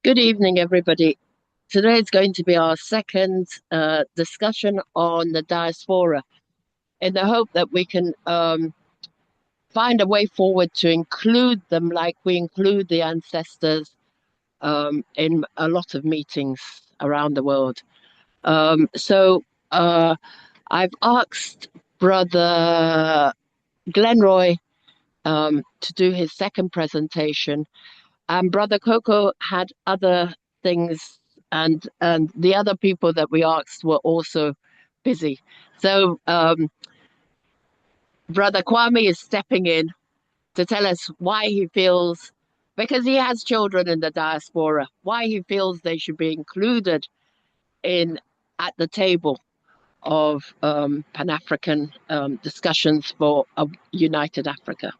Good evening, everybody. Today is going to be our second discussion on the diaspora in the hope that we can find a way forward to include them like we include the ancestors in a lot of meetings around the world. So I've asked Brother Glenroy to do his second presentation. And Brother Coco had other things, and the other people that we asked were also busy. So Brother Kwame is stepping in to tell us why he feels, because he has children in the diaspora, why he feels they should be included in at the table of Pan-African discussions for a united Africa.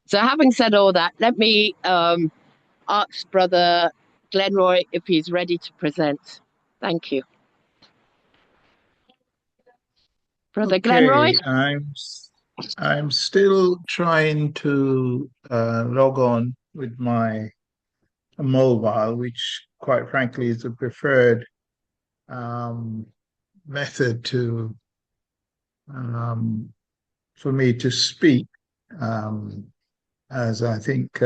So having said all that, let me ask Brother Glenroy if he's ready to present. Thank you. Brother Glenroy? Okay, I'm still trying to log on with my mobile, which quite frankly is the preferred um, method to for me to speak, um, as I think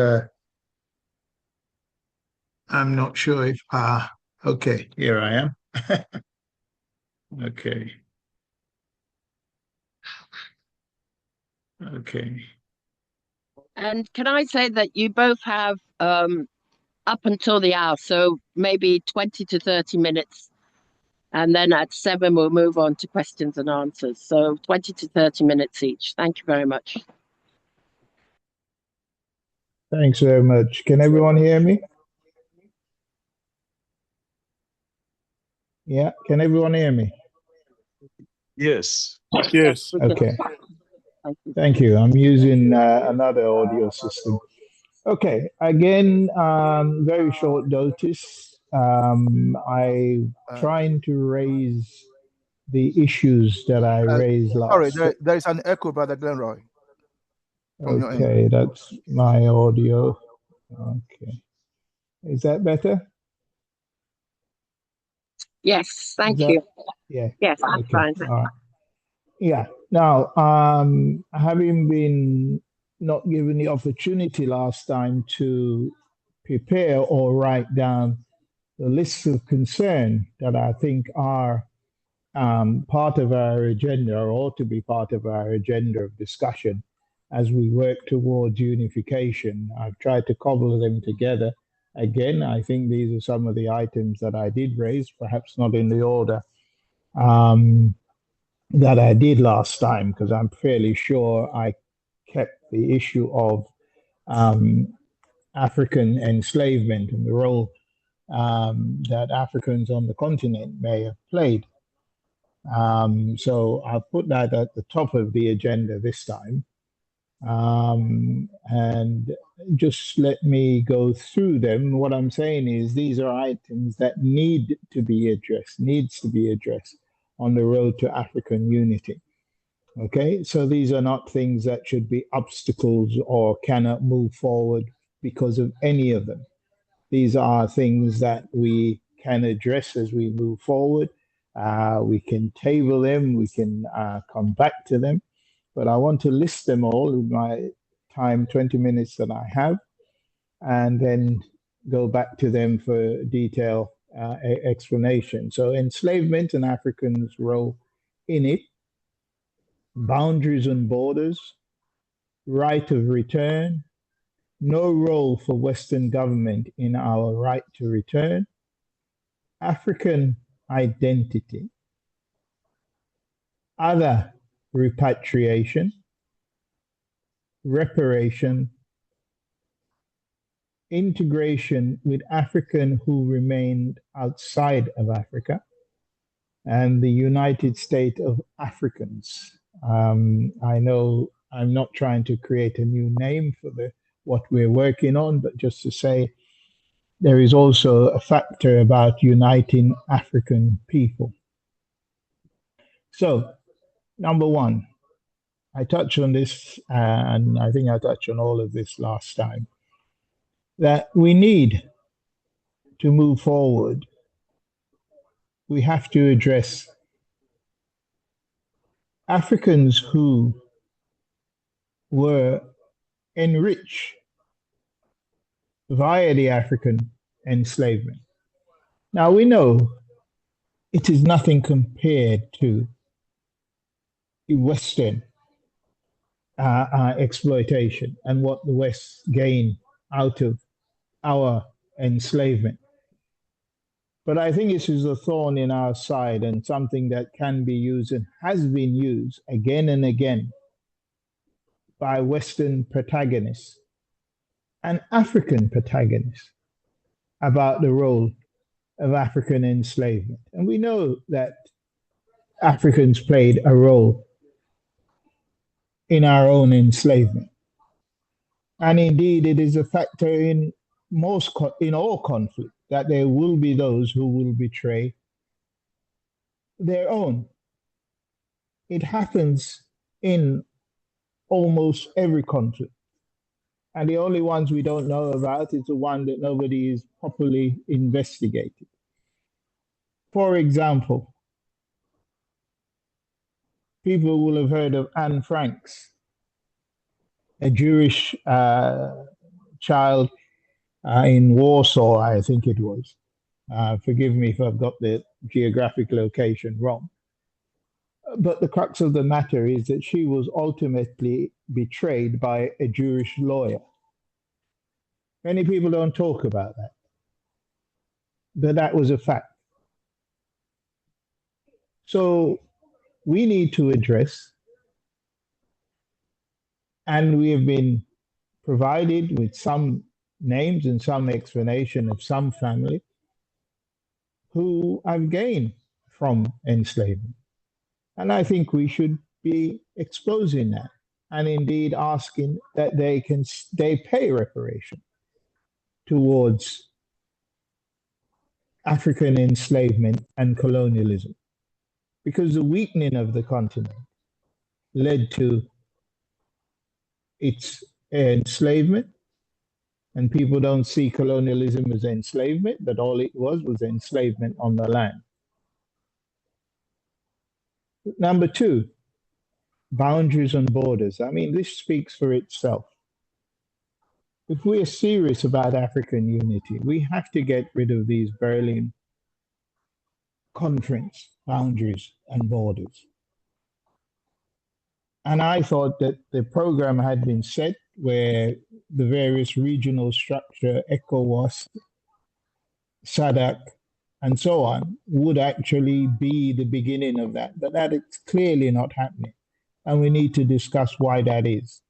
I'm not sure if okay, here I am. Okay, okay. And can I say that you both have up until the hour, so maybe 20 to 30 minutes, and then at 7 we'll move on to questions and answers. So 20 to 30 minutes each. Thank you very much. Thanks very much. Can everyone hear me? Yeah, can everyone hear me? Yes. Yes, Yes. we can. Okay, Thank you. thank you. I'm using another audio system. Okay, again, very short notice. I Uh, trying to raise the issues that I raised Sorry, last. there is an echo, Brother Glenroy, from your end. Okay, that's my audio. Okay, is that better? Yes, Is thank that, you. yeah, Yes, I'm okay, fine. all right. Yeah. Now, having been not given the opportunity last time to prepare or write down the lists of concern that I think are part of our agenda or ought to be part of our agenda of discussion as we work towards unification. I've tried to cobble them together. Again, I think these are some of the items that I did raise, perhaps not in the order um, that I did last time, because I'm fairly sure I kept the issue of um, African enslavement and the role that Africans on the continent may have played. So I've put that at the top of the agenda this time. And just let me go through them. What I'm saying is these are items that needs to be addressed on the road to African unity. Okay, so these are not things that should be obstacles or cannot move forward because of any of them. These are things that we can address as we move forward. We can table them, we can come back to them, but I want to list them all in my time, 20 minutes that I have, and then go back to them for detailed explanation. So, enslavement and Africans' role in it, boundaries and borders, right of return, no role for Western government in our right to return, African identity, other repatriation, reparation, integration with African who remained outside of Africa, and the United States of Africans. I know I'm not trying to create a new name for what we're working on, but just to say there is also a factor about uniting African people. So, number one, I touched on this, and I think I touched on all of this last time, that we need to move forward, we have to address Africans who were enriched via the African enslavement. Now we know it is nothing compared to the Western exploitation and what the West gained out of our enslavement. But I think this is a thorn in our side and something that can be used and has been used again and again by Western protagonists and African protagonists about the role of African enslavement. And we know that Africans played a role in our own enslavement. And indeed, it is a factor in all conflict that there will be those who will betray their own. It happens in almost every conflict. And the only ones we don't know about is the one that nobody is properly investigated. For example, people will have heard of Anne Franks, a Jewish child in Warsaw, I think it was. Forgive me if I've got the geographic location wrong. But the crux of the matter is that she was ultimately betrayed by a Jewish lawyer. Many people don't talk about that, but that was a fact. So we need to address, and we have been provided with some names and some explanation of some family who have gained from enslavement. And I think we should be exposing that and indeed asking that they pay reparation towards African enslavement and colonialism, because the weakening of the continent led to its enslavement, and people don't see colonialism as enslavement, but all it was enslavement on the land. Number two, boundaries and borders. I mean, this speaks for itself. If we are serious about African unity, we have to get rid of these Berlin Conference boundaries and borders. And I thought that the program had been set where the various regional structure, ECOWAS, SADC, and so on, would actually be the beginning of that. But that is clearly not happening. And we need to discuss why that is.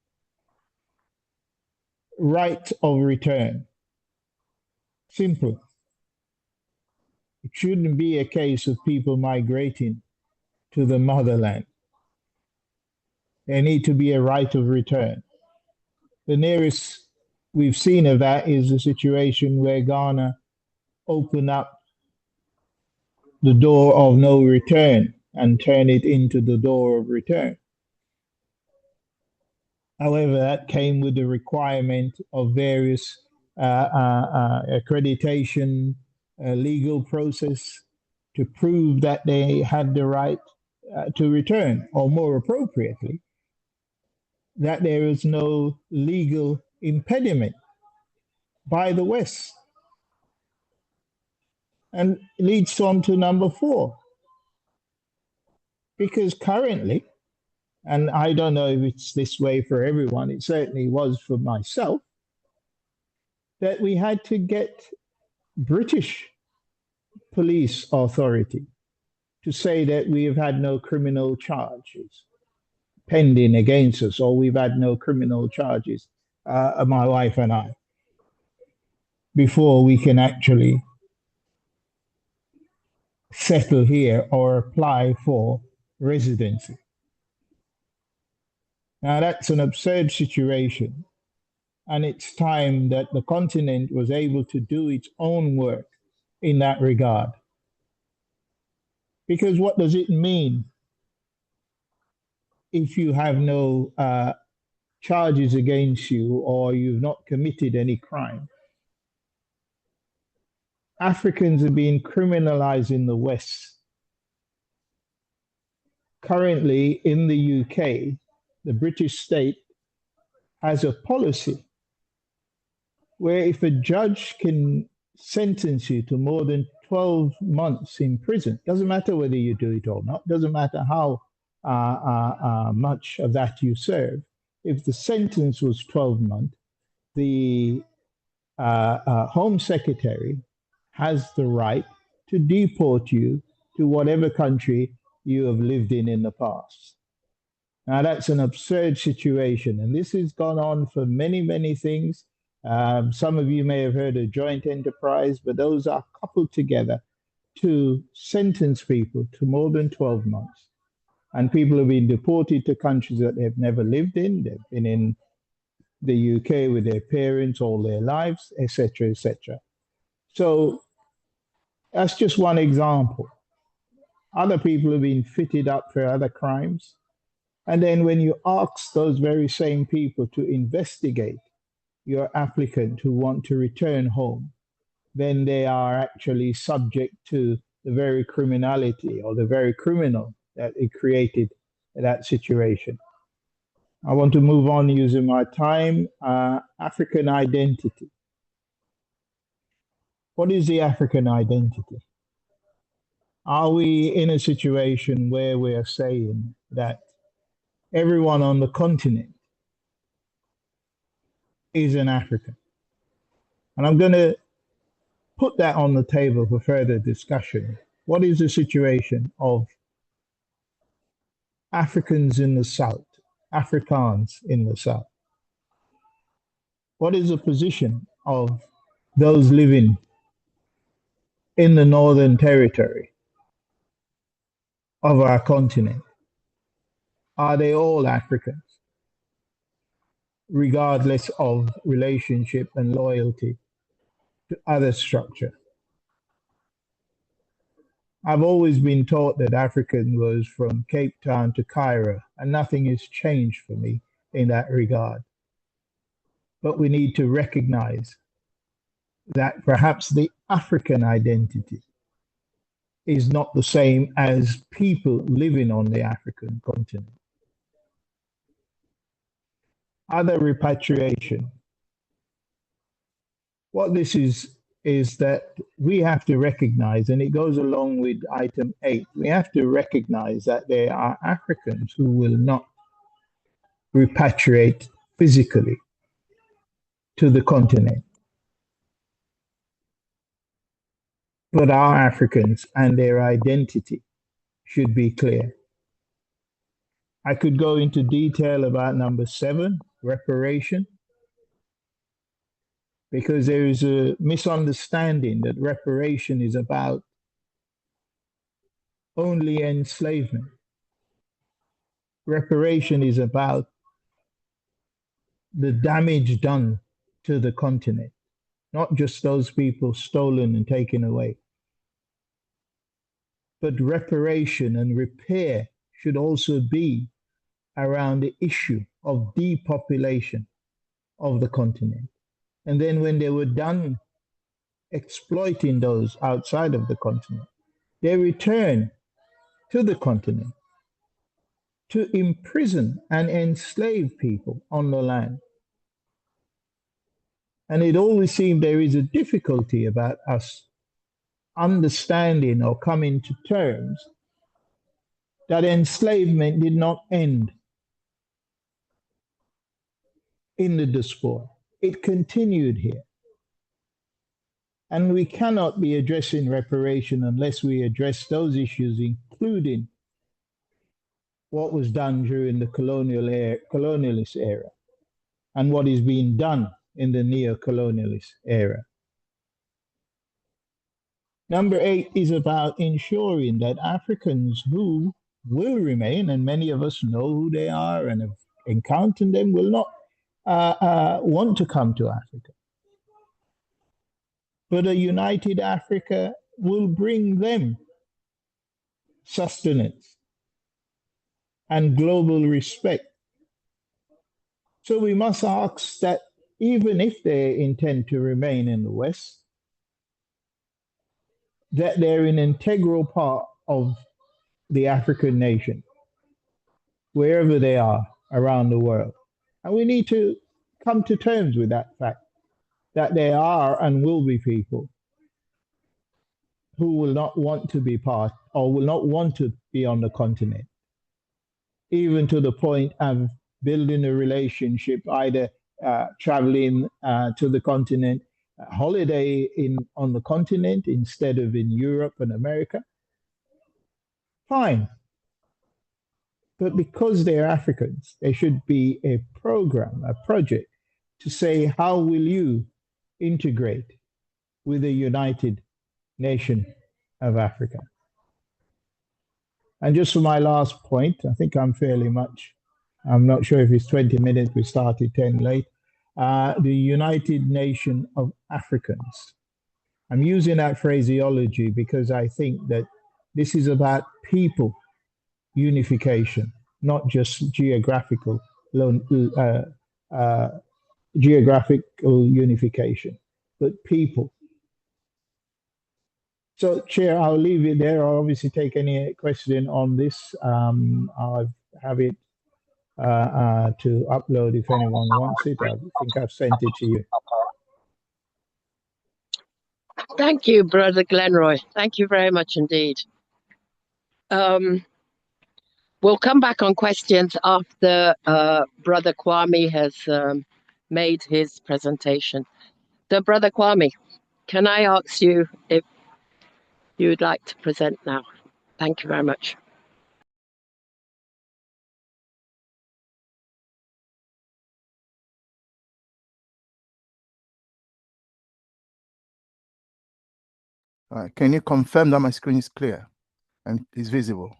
Right of return. Simple. It shouldn't be a case of people migrating to the motherland. There need to be a right of return. The nearest we've seen of that is the situation where Ghana opened up the door of no return and turn it into the door of return. However, that came with the requirement of various accreditation, legal process to prove that they had the right to return, or more appropriately, that there is no legal impediment by the West. And leads on to number 4. Because currently, and I don't know if it's this way for everyone, it certainly was for myself, that we had to get British police authority to say that we have had no criminal charges pending against us, or we've had no criminal charges, my wife and I, before we can actually settle here or apply for residency. Now that's an absurd situation, and it's time that the continent was able to do its own work in that regard. Because what does it mean if you have no charges against you or you've not committed any crime? Africans are being criminalized in the West. Currently, in the UK, the British state has a policy where if a judge can sentence you to more than 12 months in prison, doesn't matter whether you do it or not, doesn't matter how much of that you serve, if the sentence was 12 months, the Home Secretary has the right to deport you to whatever country you have lived in the past. Now, that's an absurd situation, and this has gone on for many, many things. Some of you may have heard of joint enterprise, but those are coupled together to sentence people to more than 12 months. And people have been deported to countries that they've never lived in. They've been in the UK with their parents all their lives, etc., etc. So that's just one example. Other people have been fitted up for other crimes. And then when you ask those very same people to investigate your applicant who want to return home, then they are actually subject to the very criminality or the very criminal that it created that situation. I want to move on using my time. African identity. What is the African identity? Are we in a situation where we are saying that everyone on the continent is an African? And I'm going to put that on the table for further discussion. What is the situation of Africans in the South, Afrikaans in the South? What is the position of those living in the Northern Territory of our continent? Are they all Africans, regardless of relationship and loyalty to other structure? I've always been taught that African was from Cape Town to Cairo, and nothing has changed for me in that regard. But we need to recognize that perhaps the African identity is not the same as people living on the African continent. Other repatriation. What this is that we have to recognize, and it goes along with item 8, we have to recognize that there are Africans who will not repatriate physically to the continent, but are Africans and their identity should be clear. I could go into detail about number 7, reparation, because there is a misunderstanding that reparation is about only enslavement. Reparation is about the damage done to the continent, not just those people stolen and taken away. But reparation and repair should also be around the issue of depopulation of the continent. And then when they were done exploiting those outside of the continent, they return to the continent to imprison and enslave people on the land. And it always seemed there is a difficulty about us understanding or coming to terms that enslavement did not end in the diaspora. It continued here. And we cannot be addressing reparation unless we address those issues, including what was done during the colonialist era and what is being done in the neo-colonialist era. Number 8 is about ensuring that Africans who will remain, and many of us know who they are and have encountered them, will not want to come to Africa. But a united Africa will bring them sustenance and global respect. So we must ask that even if they intend to remain in the West, that they're an integral part of the African nation, wherever they are around the world. And we need to come to terms with that fact that there are and will be people who will not want to be part or will not want to be on the continent, even to the point of building a relationship, either traveling to the continent, holiday on the continent instead of in Europe and America. Fine. But because they're Africans, there should be a program, a project to say, how will you integrate with the United Nation of Africa? And just for my last point, I think I'm not sure if it's 20 minutes, we started 10 late. The United Nation of Africans. I'm using that phraseology because I think that this is about people unification, not just geographical unification, but people. So, Chair, I'll leave it there. I'll obviously take any question on this. I'll have it to upload if anyone wants it. I think I've sent it to you. Thank you, Brother Glenroy. Thank you very much indeed. We'll come back on questions after Brother Kwame has made his presentation. So, Brother Kwame, can I ask you if you would like to present now? Thank you very much. Can you confirm that my screen is clear and is visible?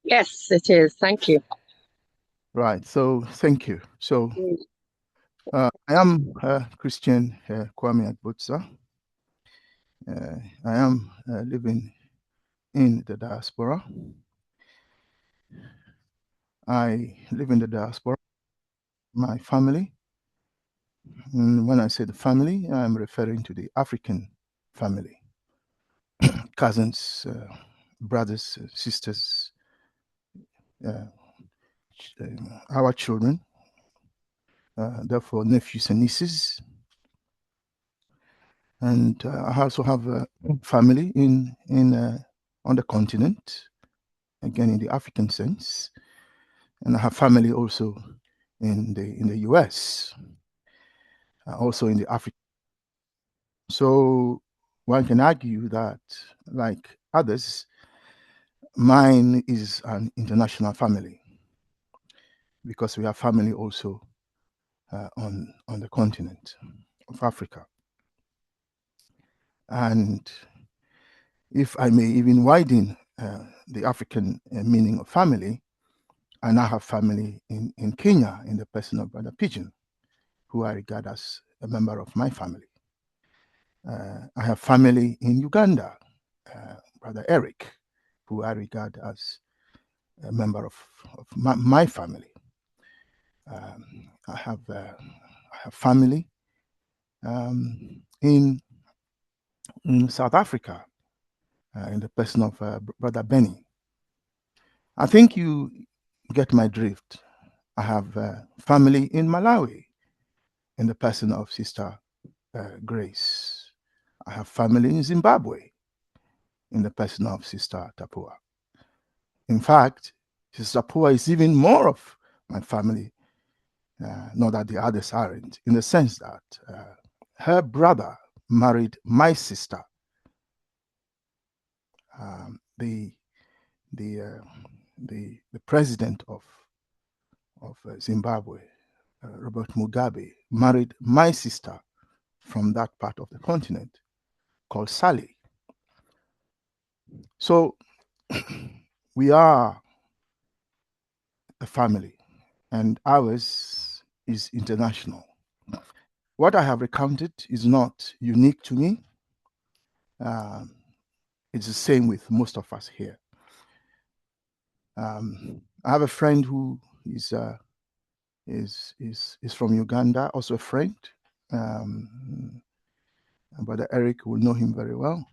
Yes, it is. Thank you. Right. So thank you. So I am Christian Kwame Agbotsa. I am living in the diaspora. I live in the diaspora. My family, and when I say the family, I'm referring to the African family. Cousins, brothers, sisters, our children, therefore nephews and nieces. And I also have a family on the continent, again in the African sense, and I have family also in the US, also in the African. So one can argue that, like others, mine is an international family because we have family also on the continent of Africa. And if I may even widen the African meaning of family, I now have family in Kenya in the person of Brother Pigeon, who I regard as a member of my family. I have family in Uganda, Brother Eric, who I regard as a member of my family. I have family in South Africa, in the person of Brother Benny. I think you get my drift. I have family in Malawi, in the person of Sister Grace. I have family in Zimbabwe, in the person of Sister Tapua. In fact, Sister Tapua is even more of my family, not that the others aren't, in the sense that her brother married my sister, the president of Zimbabwe, Robert Mugabe, married my sister from that part of the continent, called Sally. So we are a family, and ours is international. What I have recounted is not unique to me. It's the same with most of us here. I have a friend who is from Uganda, also a friend. Brother Eric will know him very well.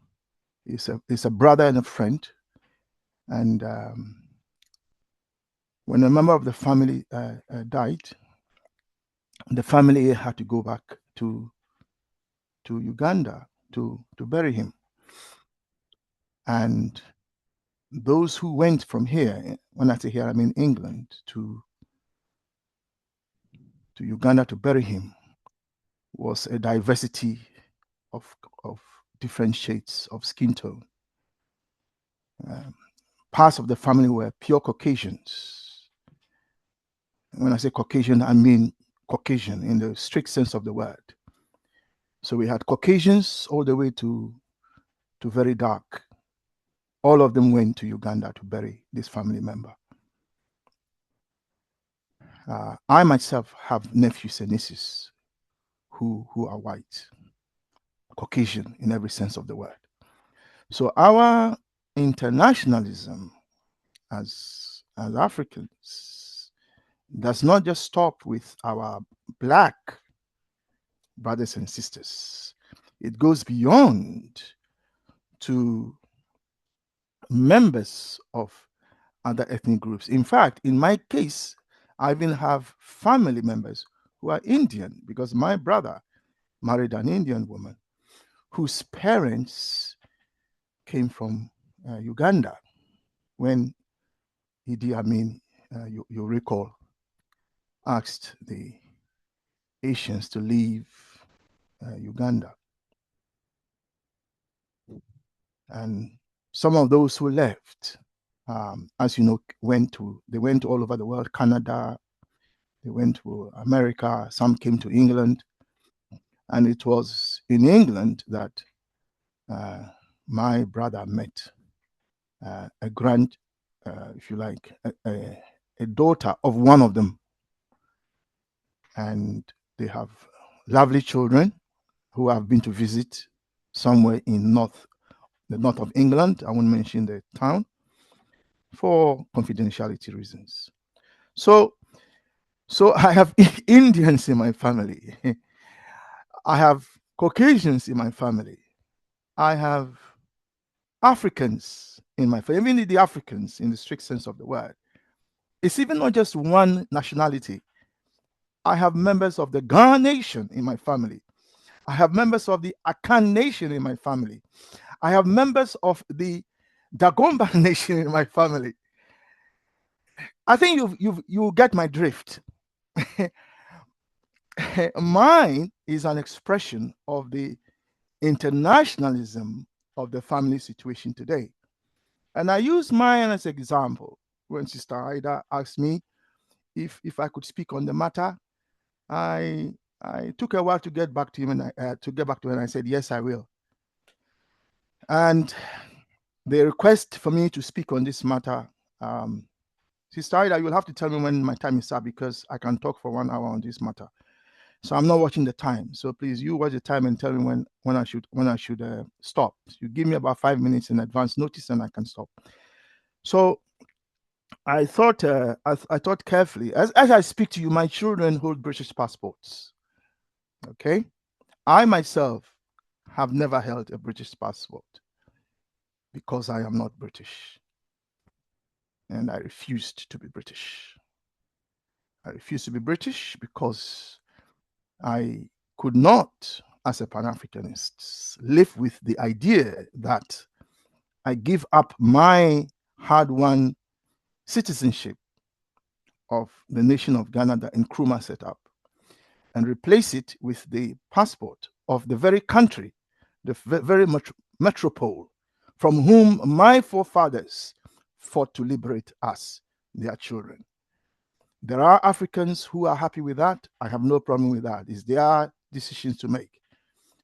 He's a brother and a friend. And when a member of the family died, the family had to go back to Uganda to bury him. And those who went from here, when I say here, I mean England, to Uganda to bury him, was a diversity of different shades of skin tone. Parts of the family were pure Caucasians. When I say Caucasian, I mean Caucasian in the strict sense of the word. So we had Caucasians all the way to very dark. All of them went to Uganda to bury this family member. I myself have nephews and nieces who are white, Caucasian in every sense of the word. So our internationalism as Africans does not just stop with our black brothers and sisters. It goes beyond to members of other ethnic groups. In fact, in my case, I even have family members who are Indian, because my brother married an Indian woman whose parents came from Uganda when Idi Amin, you recall, asked the Asians to leave Uganda. And some of those who left, as you know, they went all over the world, Canada, they went to America, some came to England. And it was in England that my brother met if you like, a daughter of one of them. And they have lovely children who have been to visit somewhere in the north of England. I won't mention the town for confidentiality reasons. So I have Indians in my family. I have Caucasians in my family. I have Africans in my family, even the Africans in the strict sense of the word. It's even not just one nationality. I have members of the Ghana nation in my family. I have members of the Akan nation in my family. I have members of the Dagomba nation in my family. I think you get my drift. Mine is an expression of the internationalism of the family situation today. And I use mine as an example. When Sister Ida asked me if I could speak on the matter, I took a while to get back to him, and I said, yes, I will. And the request for me to speak on this matter, Sister Ida, you'll have to tell me when my time is up, because I can talk for 1 hour on this matter. So I'm not watching the time. So please, you watch the time and tell me when I should stop. You give me about 5 minutes in advance notice, and I can stop. So I thought carefully. As I speak to you, my children hold British passports. Okay, I myself have never held a British passport because I am not British, and I refused to be British. I refused to be British because I could not, as a Pan-Africanist, live with the idea that I give up my hard-won citizenship of the nation of Ghana that Nkrumah set up and replace it with the passport of the very country, the very metropole from whom my forefathers fought to liberate us, their children. There are Africans who are happy with that. I have no problem with that. It's their decisions to make.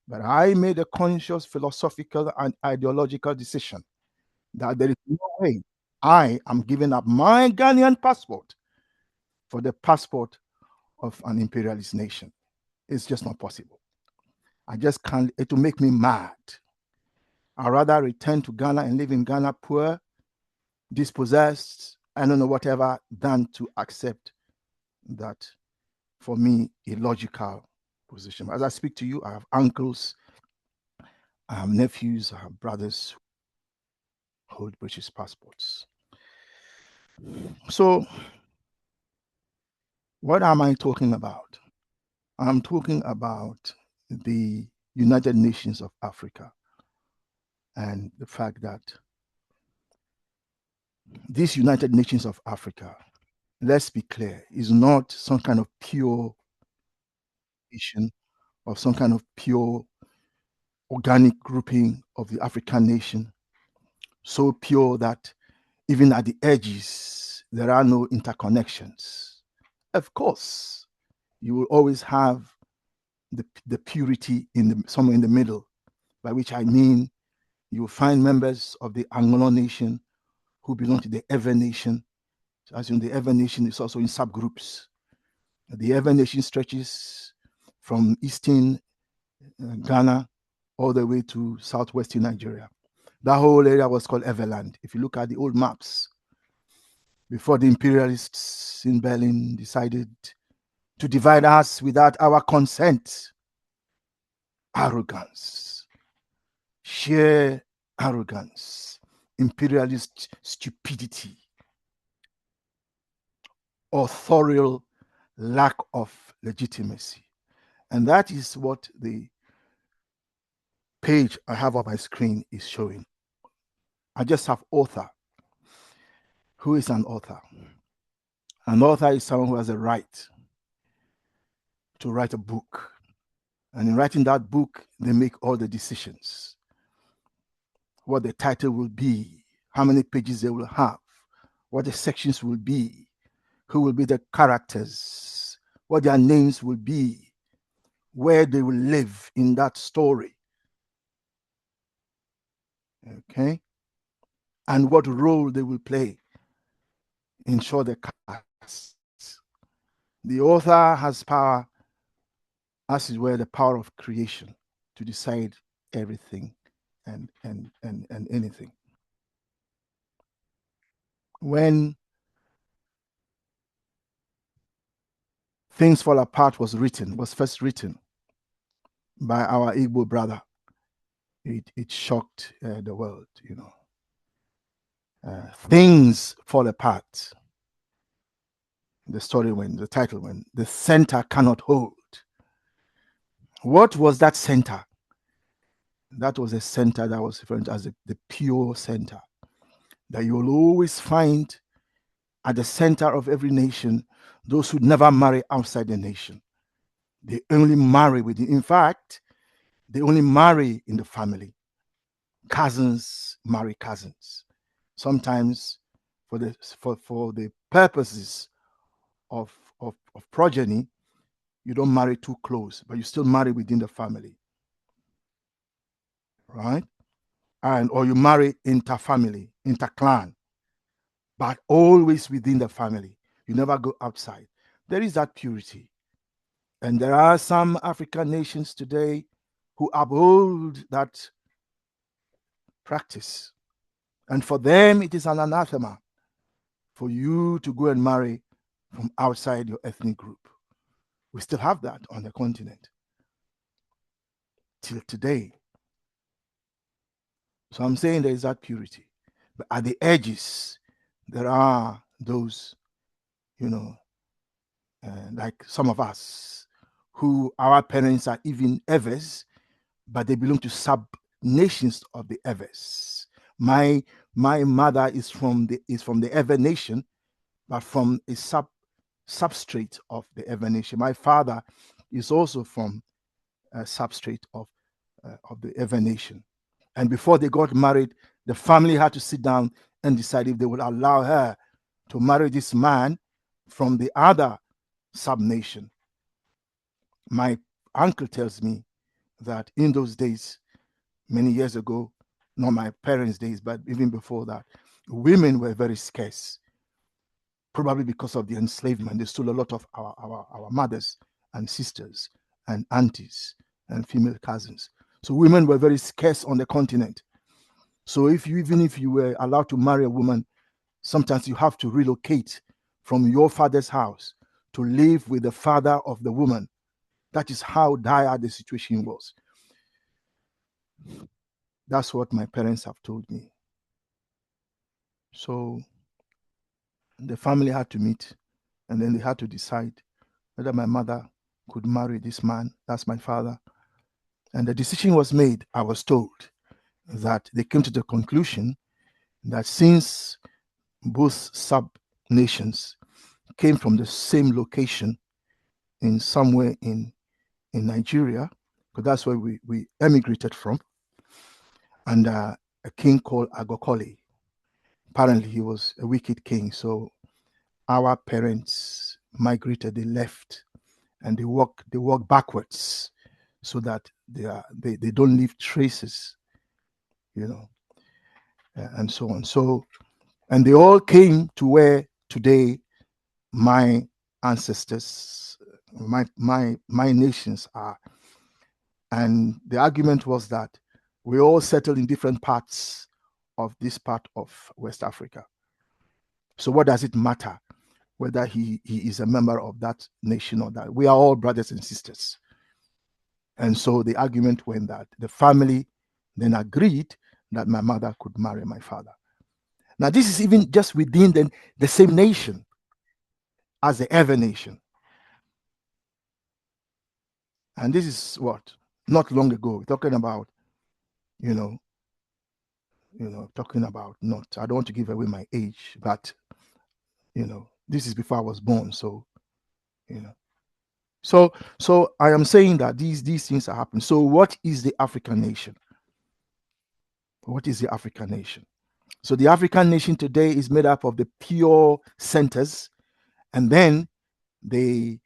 But I made a conscious philosophical and ideological decision that there is no way I am giving up my Ghanaian passport for the passport of an imperialist nation. It's just not possible. I just can't. It will make me mad. I'd rather return to Ghana and live in Ghana poor, dispossessed, I don't know, whatever, than to accept that, for me, illogical position. As I speak to you, I have uncles, I have nephews, I have brothers hold British passports. So, what am I talking about? I'm talking about the United Nations of Africa and the fact that this United Nations of Africa, let's be clear, is not some kind of pure nation or some kind of pure organic grouping of the African nation, so pure that even at the edges, there are no interconnections. Of course, you will always have the purity somewhere in the middle, by which I mean you will find members of the Anglo nation who belong to the Ever nation. As in the Ever nation is also in subgroups. The Ever nation stretches from eastern Ghana all the way to southwestern Nigeria. That whole area was called Everland. If you look at the old maps, before the imperialists in Berlin decided to divide us without our consent, arrogance, sheer arrogance, imperialist stupidity, authorial lack of legitimacy. And that is what the page I have on my screen is showing. I just have author. Who is an author? An author is someone who has a right to write a book. And in writing that book, they make all the decisions. What the title will be, how many pages they will have, what the sections will be, who will be the characters, what their names will be, where they will live in that story. Okay? And what role they will play in short the cast. The author has power, as it were, the power of creation to decide everything and anything. When Things Fall Apart was first written by our Igbo brother, it shocked the world, you know. Things fall apart. The title went, the center cannot hold. What was that center? That was a center that was referred to as the pure center, that you will always find at the center of every nation those who never marry outside the nation. They only marry within. In fact, they only marry in the family. Cousins marry cousins. Sometimes for the purposes of progeny, you don't marry too close, but you still marry within the family. Right? Or you marry interfamily, interclan, but always within the family. You never go outside. There is that purity. And there are some African nations today who uphold that practice. And for them, it is an anathema for you to go and marry from outside your ethnic group. We still have that on the continent till today. So I'm saying there is that purity. But at the edges, there are those, like some of us, who our parents are even Evers, but they belong to sub-nations of the Evers. My mother is from the Ever nation, but from a substrate of the Ever nation. My father is also from a substrate of the Ever nation. And before they got married, the family had to sit down and decide if they would allow her to marry this man from the other sub-nation. My uncle tells me that in those days, many years ago, not my parents' days, but even before that, women were very scarce, probably because of the enslavement. They stole a lot of our mothers and sisters and aunties and female cousins. So women were very scarce on the continent. So even if you were allowed to marry a woman, sometimes you have to relocate from your father's house to live with the father of the woman. That is how dire the situation was. That's what my parents have told me. So the family had to meet, and then they had to decide whether my mother could marry this man. That's my father. And the decision was made. I was told that they came to the conclusion that since both sub-nations came from the same location in somewhere in Nigeria, because that's where we emigrated from, and a king called Agokoli. Apparently, he was a wicked king. So our parents migrated, they left, and they walk backwards so that they don't leave traces, and so on. So, and they all came to where today my ancestors, my nations are. And the argument was that we all settled in different parts of this part of West Africa. So what does it matter whether he is a member of that nation or that? We are all brothers and sisters. And so the argument went that the family then agreed that my mother could marry my father. Now, this is even just within the same nation as the Ever Nation. And this is what? Not long ago. We're talking about, talking about not, I don't want to give away my age, but, this is before I was born. So, So I am saying that these things are happening. So what is the African nation? What is the African nation? So the African nation today is made up of the pure centers, and then you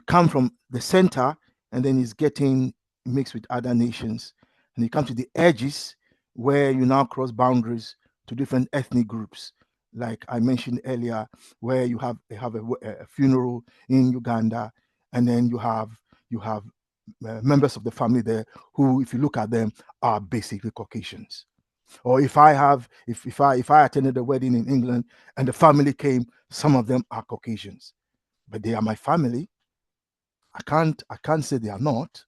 come from the center, and then it's getting mixed with other nations, and you come to the edges where you now cross boundaries to different ethnic groups, like I mentioned earlier, where they have a funeral in Uganda, and then you have members of the family there who, if you look at them, are basically Caucasians. Or if I attended a wedding in England and the family came, some of them are Caucasians, but they are my family. I can't say they are not.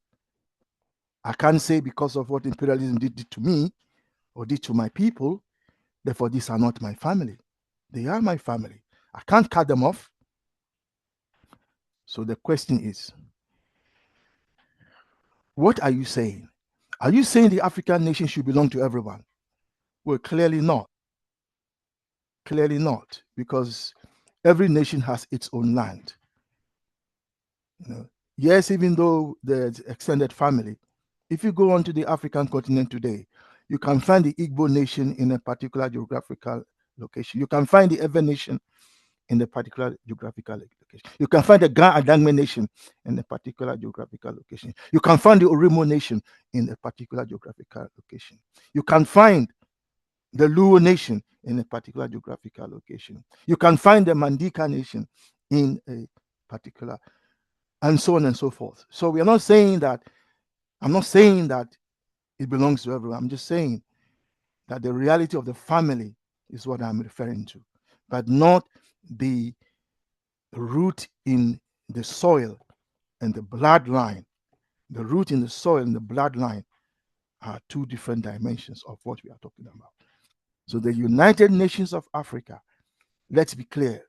I can't say because of what imperialism did to me or did to my people, therefore these are not my family. They are my family. I can't cut them off. So the question is, what are you saying? Are you saying the African nation should belong to everyone? Well, clearly not. Clearly not, because every nation has its own land. Yes, even though there's extended family, if you go onto the African continent today, you can find the Igbo nation in a particular geographical location. You can find the Ewe nation in a particular geographical location. You can find the Ga Adangme nation in a particular geographical location. You can find the Orimo nation in a particular geographical location. You can find the Luo nation in a particular geographical location. You can find the Mandika nation in a particular, and so on and so forth. So we are not saying that, I'm not saying that it belongs to everyone. I'm just saying that the reality of the family is what I'm referring to, but not the root in the soil and the bloodline. The root in the soil and the bloodline are two different dimensions of what we are talking about. So the United Nations of Africa, let's be clear,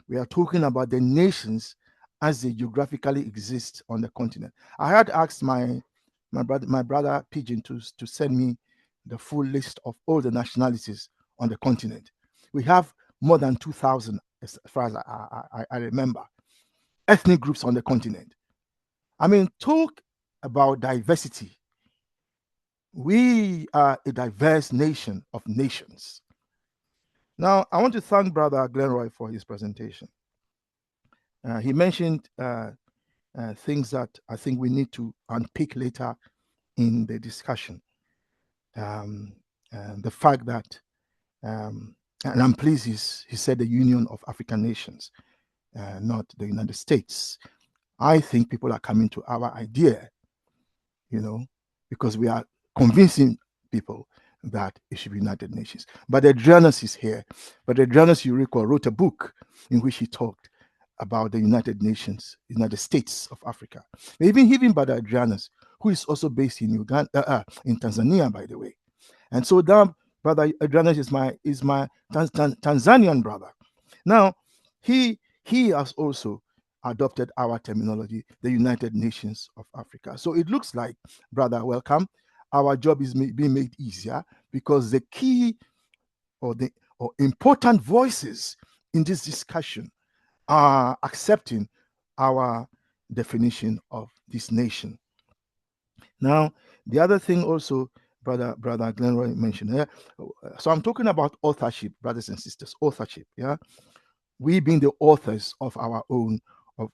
we are talking about the nations as they geographically exist on the continent. I had asked my brother Pigeon to send me the full list of all the nationalities on the continent. We have more than 2,000, as far as I remember, ethnic groups on the continent. I mean, talk about diversity. We are a diverse nation of nations. Now, I want to thank Brother Glenroy for his presentation. He mentioned things that I think we need to unpick later in the discussion. The fact that, and I'm pleased he said the Union of African Nations, not the United States. I think people are coming to our idea, because we are convincing people that it should be United Nations. But Adrianus is here. But Adrianus, you recall, wrote a book in which he talked about the United Nations, United States of Africa. Even Brother Adrianus, who is also based in Uganda, in Tanzania, by the way. And so now Brother Adrianus is my Tanzanian brother. Now, he has also adopted our terminology, the United Nations of Africa. So it looks like, brother, welcome. Our job is being made easier because the key or important voices in this discussion are accepting our definition of this nation. Now, the other thing also, brother Glenroy mentioned here. So I'm talking about authorship, brothers and sisters, authorship. Yeah, we being the authors of our own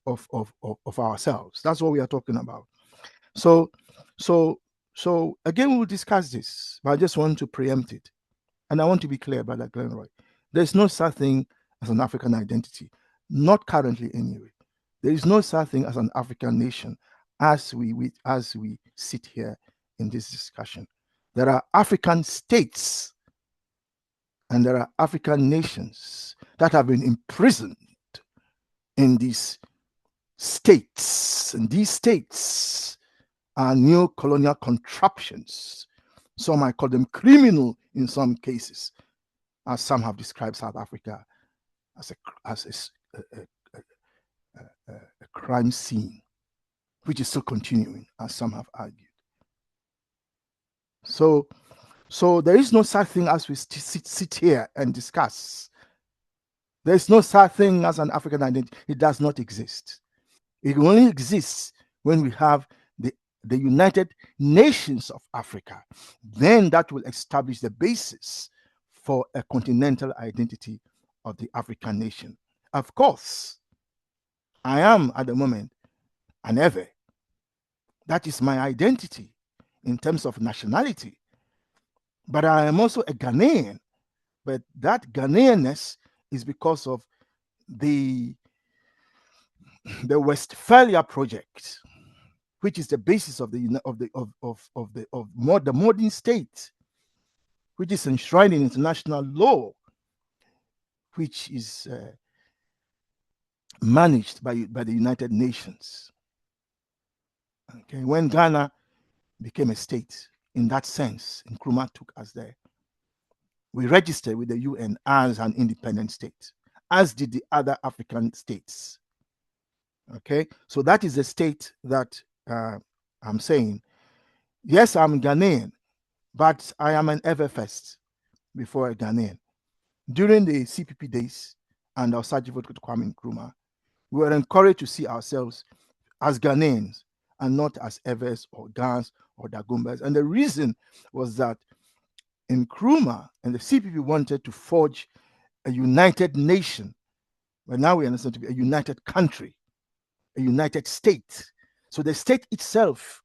of ourselves. That's what we are talking about. So again, we'll discuss this, but I just want to preempt it, and I want to be clear, brother Glenroy. There's no such thing as an African identity, not currently anyway. There is no such thing as an African nation as we sit here in this discussion. There are African states and there are African nations that have been imprisoned in these states, and these states are neo-colonial contraptions. Some might call them criminal in some cases, as some have described South Africa as a crime scene, which is still continuing, as some have argued. So there is no such thing as we sit here and discuss. There is no such thing as an African identity. It does not exist. It only exists when we have the United Nations of Africa. Then that will establish the basis for a continental identity of the African nation. Of course, I am at the moment an Ewe. That is my identity in terms of nationality. But I am also a Ghanaian. But that Ghanaianness is because of the Westphalia project, which is the basis of the modern state, which is enshrined in international law, which is managed by the United Nations. Okay, when Ghana became a state, in that sense, Nkrumah took us there. We registered with the UN as an independent state, as did the other African states. Okay, so that is the state that I'm saying. Yes, I'm Ghanaian, but I am an ever first before a Ghanaian. During the CPP days and our Sajivot Kwame Nkrumah, we were encouraged to see ourselves as Ghanaians and not as Evers or Gans or Dagumbas. And the reason was that Nkrumah and the CPP wanted to forge a united nation, but now we understand to be a united country, a united state. So the state itself,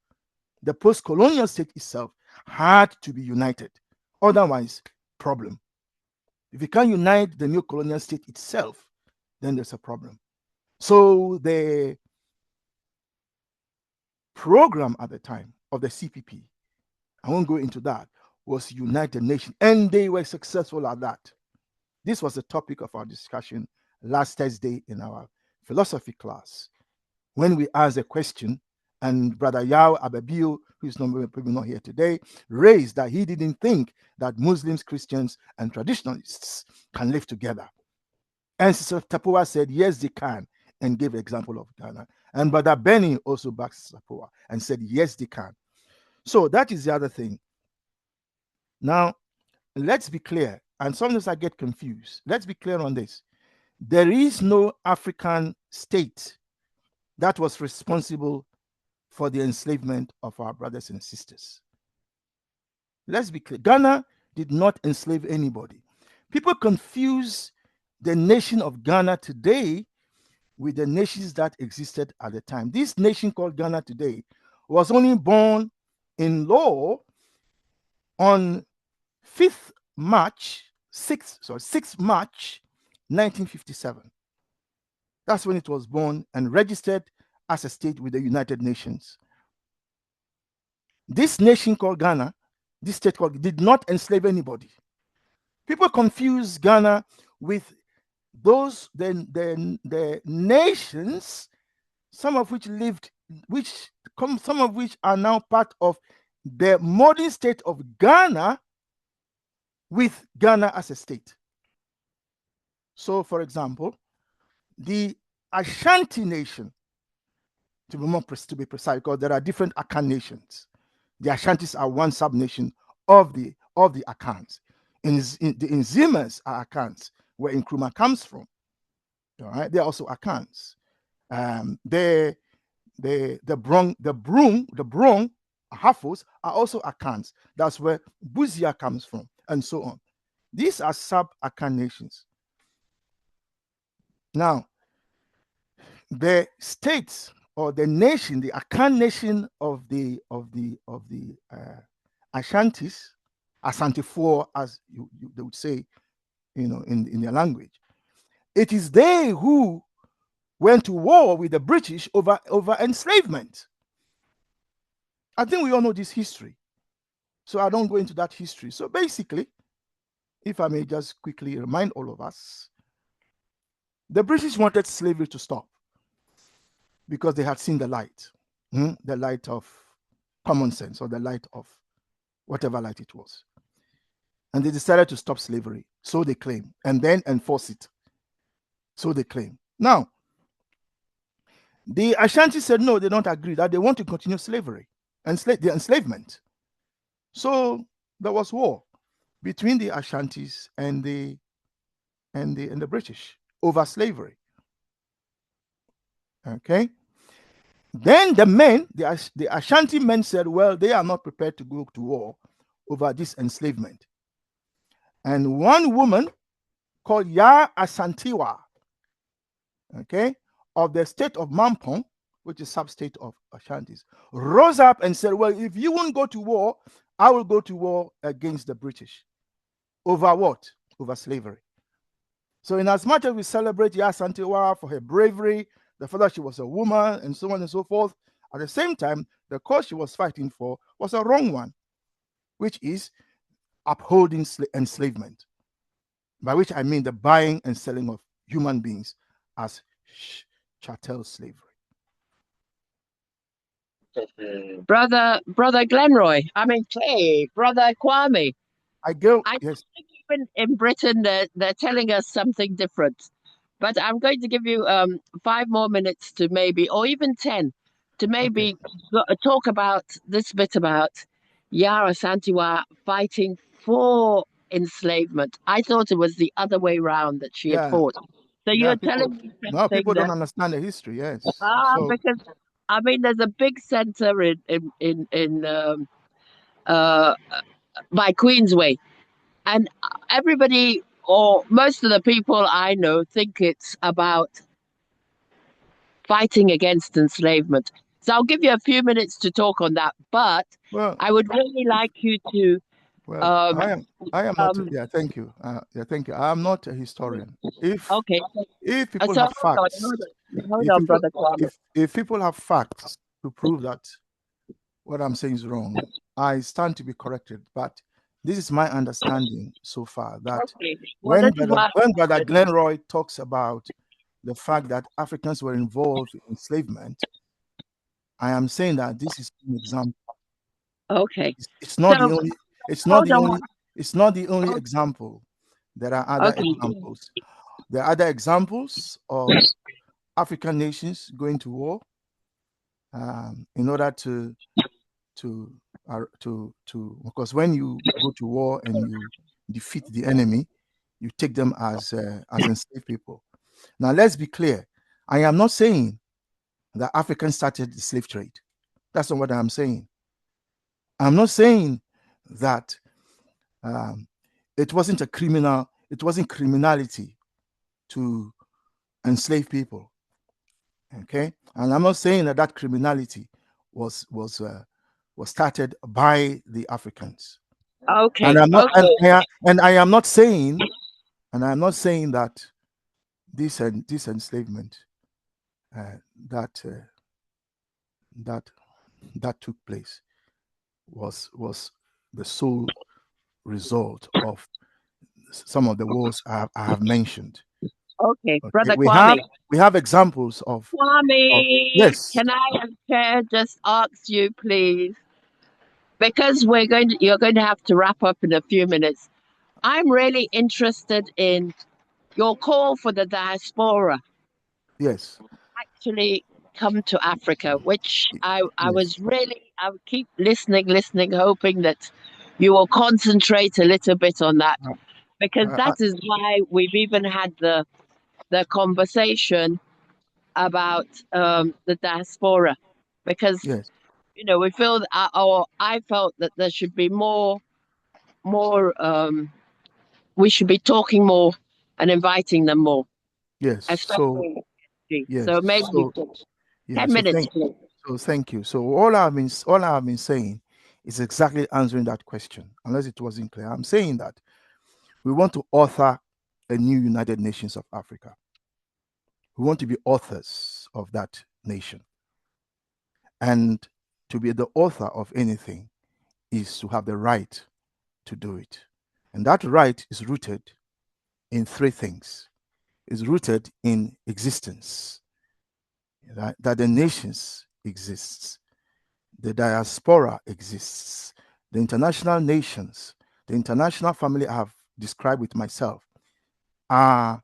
the post-colonial state itself, had to be united. Otherwise, problem. If you can't unite the new colonial state itself, then there's a problem. So the program at the time of the CPP, I won't go into that, was United Nations, and they were successful at that. This was the topic of our discussion last Thursday in our philosophy class, when we asked a question, and Brother Yao Ababio, who is probably not here today, raised that he didn't think that Muslims, Christians, and traditionalists can live together. And Sister Tapua said, yes, they can, and gave an example of Ghana. And Brother Benny also backed Sister Tapua and said, yes, they can. So that is the other thing. Now, let's be clear, and sometimes I get confused. Let's be clear on this. There is no African state that was responsible for the enslavement of our brothers and sisters. Let's be clear. Ghana did not enslave anybody. People confuse the nation of Ghana today with the nations that existed at the time. This nation called Ghana today was only born in law on 6th March 1957. That's when it was born and registered as a state with the United Nations. This nation called Ghana, this state called, did not enslave anybody. People confuse Ghana with those the nations, some of which some of which are now part of the modern state of Ghana, with Ghana as a state. So, for example, the Ashanti nation, to be precise, because there are different Akan nations. The Ashantis are one sub-nation of the Akans. The Nzimas are Akans, where Nkrumah comes from. All right, they're also Akans. The Brong Hafos are also Akans. That's where Buzia comes from, and so on. These are sub-Akan nations. Now, the states or the nation, the Akan nation of the Ashantis, Asante-4, as they would say, in their language, it is they who went to war with the British over enslavement. I think we all know this history, so I don't go into that history. So basically, if I may just quickly remind all of us, the British wanted slavery to stop because they had seen the light of common sense, or the light of whatever light it was. And they decided to stop slavery, so they claim, and then enforce it, so they claim. Now, the Ashanti said no, they don't agree, that they want to continue slavery and the enslavement. So there was war between the Ashantis and the British over slavery. Okay. Then the men, the Ashanti men said, well, they are not prepared to go to war over this enslavement. And one woman called Ya Asantewa, okay, of the state of Mampong, which is sub-state of Ashantis, rose up and said, well, if you won't go to war, I will go to war against the British. Over what? Over slavery. So in as much as we celebrate Ya Asantewa for her bravery, the fact that she was a woman, and so on and so forth, at the same time, the cause she was fighting for was a wrong one, which is upholding enslavement, by which I mean the buying and selling of human beings as chattel slavery. Brother Glenroy, Clay, Brother Kwame. I think even in Britain they're telling us something different. But I'm going to give you 5 more minutes to maybe, or even 10, to maybe talk about this bit about Ya Asantewa fighting for enslavement. I thought it was the other way around that she had fought. So you're telling me something. No, people don't understand the history. Yes. Because there's a big center in by Queensway, and everybody, or most of the people I know, think it's about fighting against enslavement. So I'll give you a few minutes to talk on that, but I would really like you to. I am not. Thank you. Thank you. I am not a historian. If people have facts, if people have facts to prove that what I'm saying is wrong, I stand to be corrected. But this is my understanding so far, that when Brother Glenroy talks about the fact that Africans were involved in enslavement, I am saying that this is an example. Okay. It's not the only. It's not the only. It's not the only example. There are other examples. There are other examples of African nations going to war in order to because when you go to war and you defeat the enemy, you take them as enslaved people. Now let's be clear. I am not saying that Africans started the slave trade. That's not what I'm saying. I'm not saying that it wasn't criminality to enslave people. Okay, and I'm not saying that criminality was started by the Africans. Okay. And I'm not, and I am not saying, that this enslavement that took place was the sole result of some of the wars I have mentioned. Okay, Brother Kwame. We have examples of Kwame. Yes. Can I, as chair, just ask you, please, because you're going to have to wrap up in a few minutes. I'm really interested in your call for the diaspora Yes, actually come to Africa, which I yes, was really, I would keep listening, hoping that you will concentrate a little bit on that, uh, because uh, uh, that is why we've even had the conversation about the diaspora, because yes, we feel that, or I felt that there should be more. We should be talking more and inviting them more, yes. So especially. yes, So maybe you so could yeah. 10 minutes, please. Thank you. So all I've been saying is exactly answering that question. Unless it wasn't clear, I'm saying that we want to author a new United Nations of Africa. We want to be authors of that nation. And to be the author of anything is to have the right to do it. And that right is rooted in three things. It's rooted in existence, that the nations exists, the diaspora exists, the international nations, the international family I have described with myself are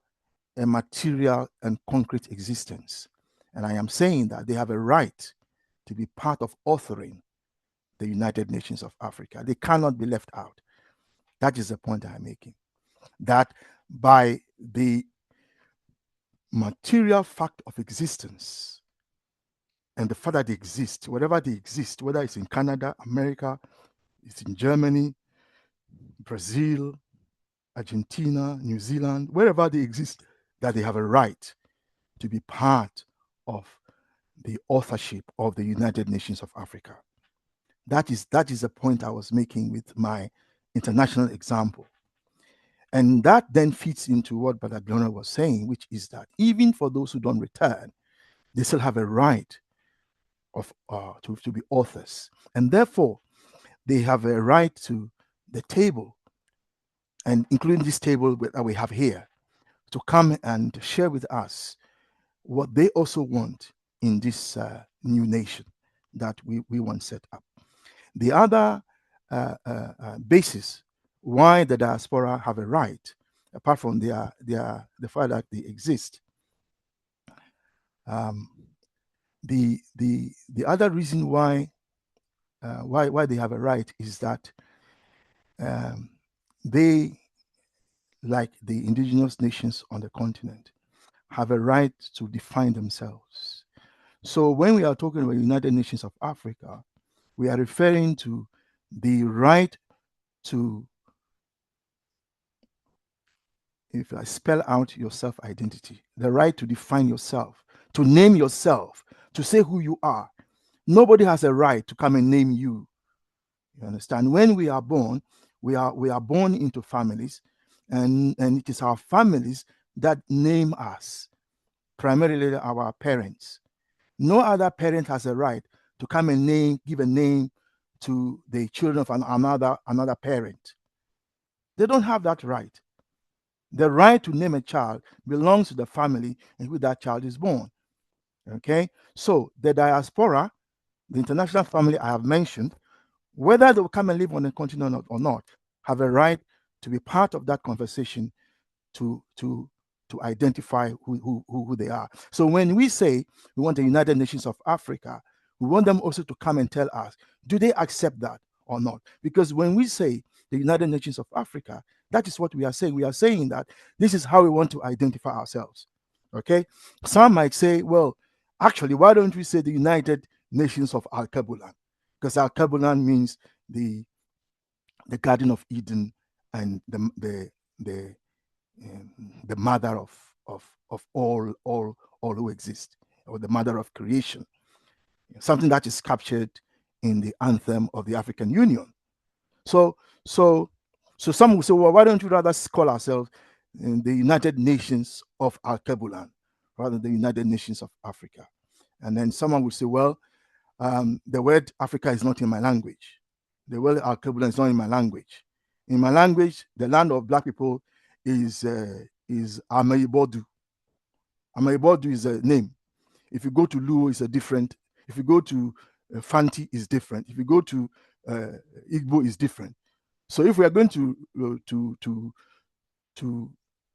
a material and concrete existence. And I am saying that they have a right to be part of authoring the United Nations of Africa. They cannot be left out. That is the point I'm making. That by the material fact of existence and the fact that they exist, wherever they exist, whether it's in Canada, America, it's in Germany, Brazil, Argentina, New Zealand, wherever they exist, that they have a right to be part of the authorship of the United Nations of Africa. That is the point I was making with my international example. And that then fits into what Brother Glona was saying, which is that even for those who don't return, they still have a right to be authors. And therefore, they have a right to the table, and including this table that we have here, to come and share with us what they also want in this new nation that we want set up. The other basis why the diaspora have a right, apart from the fact that they exist, um, the other reason why they have a right is that um, they, like the indigenous nations on the continent, have a right to define themselves. So when we are talking about United Nations of Africa, we are referring to the right to, if I spell out your self-identity, the right to define yourself, to name yourself, to say who you are. Nobody has a right to come and name you. You understand? When we are born, we are born into families, and it is our families that name us, primarily our parents. No other parent has a right to come and give a name to the children of another parent. They don't have that right. The right to name a child belongs to the family in which that child is born. Okay? So the diaspora, the international family I have mentioned, whether they will come and live on the continent or not, have a right to be part of that conversation, to identify who they are. So when we say we want the United Nations of Africa, we want them also to come and tell us, do they accept that or not? Because when we say the United Nations of Africa, that is what we are saying. We are saying that this is how we want to identify ourselves. Okay? Some might say, well, actually, why don't we say the United Nations of Al-Kabulan? Because Al-Kabulan means the Garden of Eden and the mother of all who exist, or the mother of creation, something that is captured in the anthem of the African Union. So some will say, well, why don't we rather call ourselves in the United Nations of Al-Kabulan rather than the United Nations of Africa? And then someone will say, well, the word Africa is not in my language. The word Al-Kabulan is not in my language. In my language, the land of black people is Amaibodu. Amaibodu is a name. If you go to Luo, it's a different. If you go to Fanti, is different. If you go to Igbo, is different. So if we are going to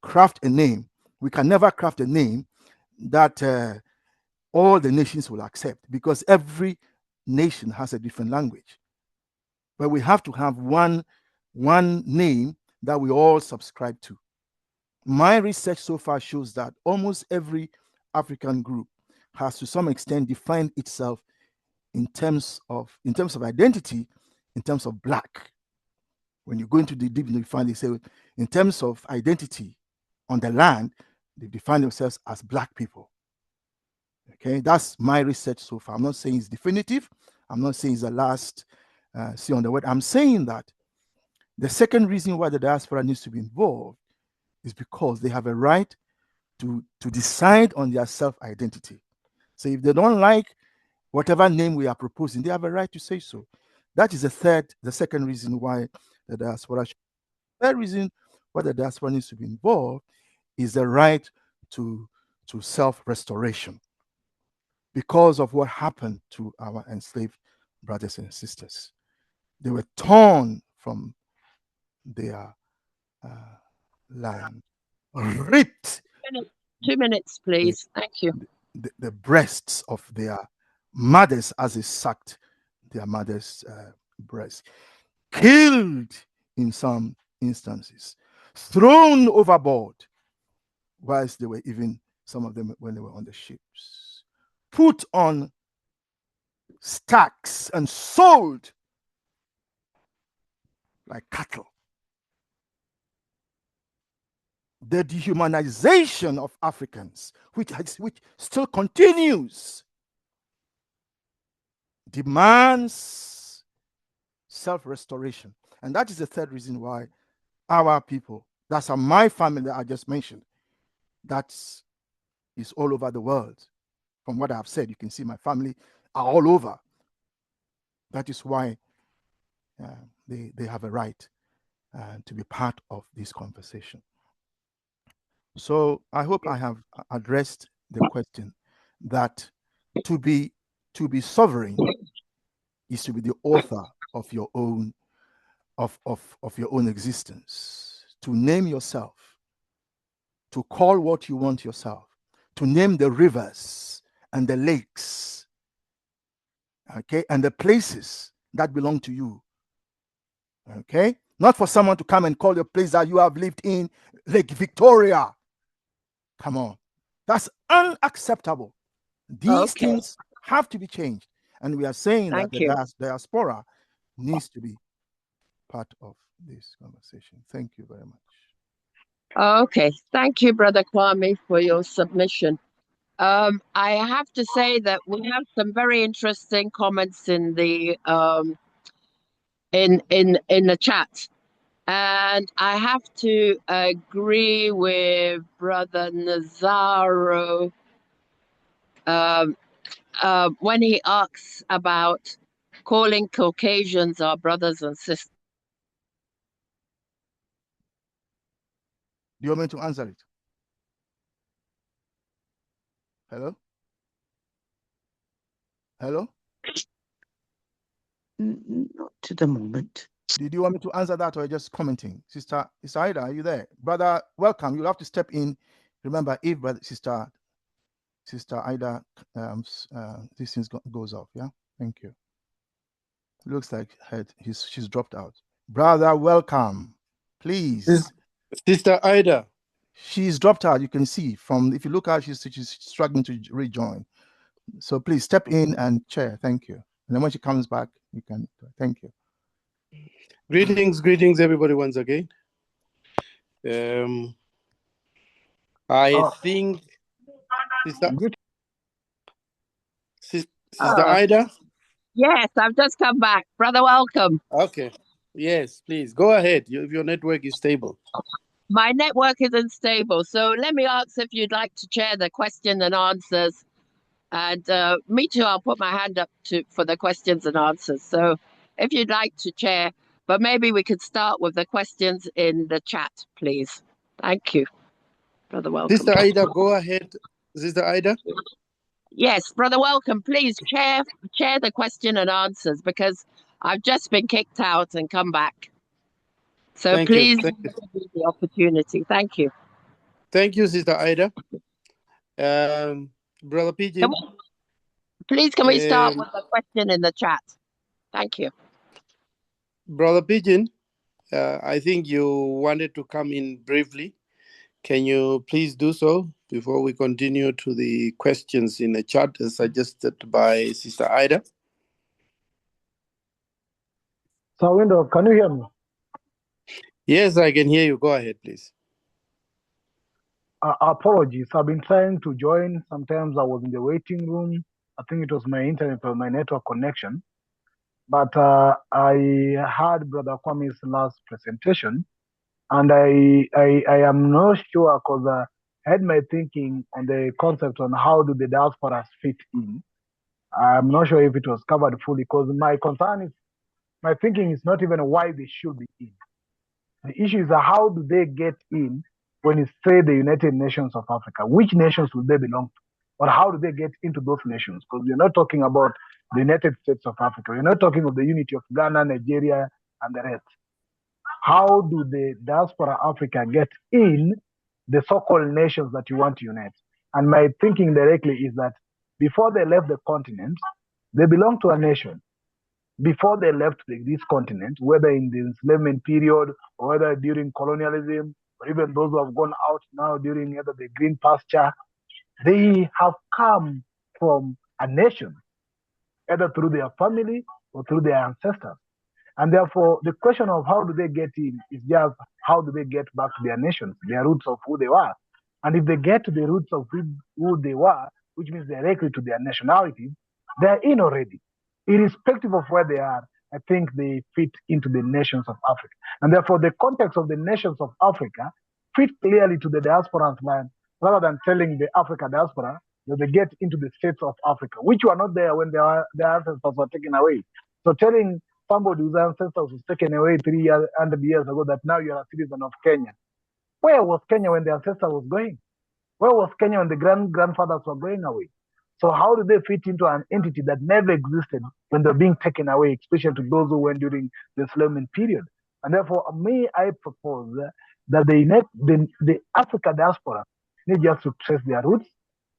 craft a name, we can never craft a name that all the nations will accept, because every nation has a different language. But we have to have one name that we all subscribe to. My research so far shows that almost every African group has to some extent defined itself in terms of identity, in terms of black. When you go into the deep, you find they say in terms of identity on the land, they define themselves as black people. Okay, that's my research so far. I'm not saying it's definitive. I'm not saying it's the last say on the word. I'm saying that the second reason why the diaspora needs to be involved is because they have a right to decide on their self-identity. So if they don't like whatever name we are proposing, they have a right to say so. That is the second reason why the diaspora. The third reason why the diaspora needs to be involved is the right to self-restoration, because of what happened to our enslaved brothers and sisters. They were torn from their land, ripped 2 minutes, please. Thank you. the breasts of their mothers as they sucked their mother's breasts, killed in some instances, thrown overboard whilst they were even, some of them when they were on the ships, put on stacks and sold like cattle. The dehumanization of Africans, which still continues, demands self-restoration. And that is the third reason why our people, that's my family that I just mentioned, that is all over the world. From what I've said, you can see my family are all over. That is why they have a right to be part of this conversation. So I hope I have addressed the question that to be sovereign is to be the author of your own your own existence, to name yourself, to call what you want yourself, to name the rivers and the lakes, okay, and the places that belong to you. Okay, not for someone to come and call your place that you have lived in, Lake Victoria. Come on, that's unacceptable. These things have to be changed, and we are saying that the diaspora needs to be part of this conversation. Thank you very much. Okay, thank you, Brother Kwame, for your submission. I have to say that we have some very interesting comments in the in the chat. And I have to agree with Brother Nazaro when he asks about calling Caucasians our brothers and sisters. Do you want me to answer it? Hello? Hello? Not to the moment. Did you want me to answer that, or just commenting? Sister Ida, are you there? Brother, welcome. You'll have to step in. Remember, if Sister Ida, this thing goes off, yeah? Thank you. Looks like she's dropped out. Brother, welcome. Please. Sister Ida. She's dropped out. You can see from, if you look at, she's struggling to rejoin. So please step in and chair. Thank you. And then when she comes back, you can. Thank you. Greetings, everybody, once again. I think Sister Ida. Yes, I've just come back. Brother, welcome. Okay. Yes, please go ahead. If your network is stable. My network isn't stable, so let me ask if you'd like to chair the question and answers. And me too, I'll put my hand up for the questions and answers. So if you'd like to chair, but maybe we could start with the questions in the chat, please. Thank you. Brother, welcome. Sister Ida, go ahead. Sister Ida? Yes, Brother, welcome. Please chair the question and answers, because I've just been kicked out and come back. So Thank you. please Thank you. give me the opportunity. Thank you. Thank you, Sister Ida. Brother Pigeon. Can we start Um, with the question in the chat? Thank you. Brother Pigeon, I think you wanted to come in briefly. Can you please do so before we continue to the questions in the chat as suggested by Sister Ida? So, Window, can you hear me? Yes, I can hear you. Go ahead, please. Apologies. I've been trying to join. Sometimes I was in the waiting room. I think it was my internet or my network connection. But I heard Brother Kwame's last presentation, and I am not sure because I had my thinking on the concept on how do the diasporas fit in. I'm not sure if it was covered fully because my concern is, my thinking is not even why they should be in. The issue is how do they get in when you say the United Nations of Africa? Which nations will they belong to? Or how do they get into those nations? Because we're not talking about the United States of Africa. We're not talking of the unity of Ghana, Nigeria, and the rest. How do the diaspora Africa get in the so-called nations that you want to unite? And my thinking directly is that before they left the continent, they belong to a nation. Before they left this continent, whether in the enslavement period or whether during colonialism, or even those who have gone out now during either the green pasture, they have come from a nation, either through their family or through their ancestors. And therefore, the question of how do they get in is just how do they get back to their nations, their roots of who they were. And if they get to the roots of who they were, which means directly to their nationality, they're in already. Irrespective of where they are, I think they fit into the nations of Africa. And therefore, the context of the nations of Africa fit clearly to the diasporan's mind, rather than telling the Africa diaspora that they get into the states of Africa, which were not there when their ancestors were taken away. So telling somebody whose ancestors was taken away 300 years ago that now you're a citizen of Kenya. Where was Kenya when the ancestor was going? Where was Kenya when the grandfathers were going away? So how do they fit into an entity that never existed when they're being taken away, especially to those who went during the enslavement period? And therefore, I propose that the Africa diaspora need just to trace their roots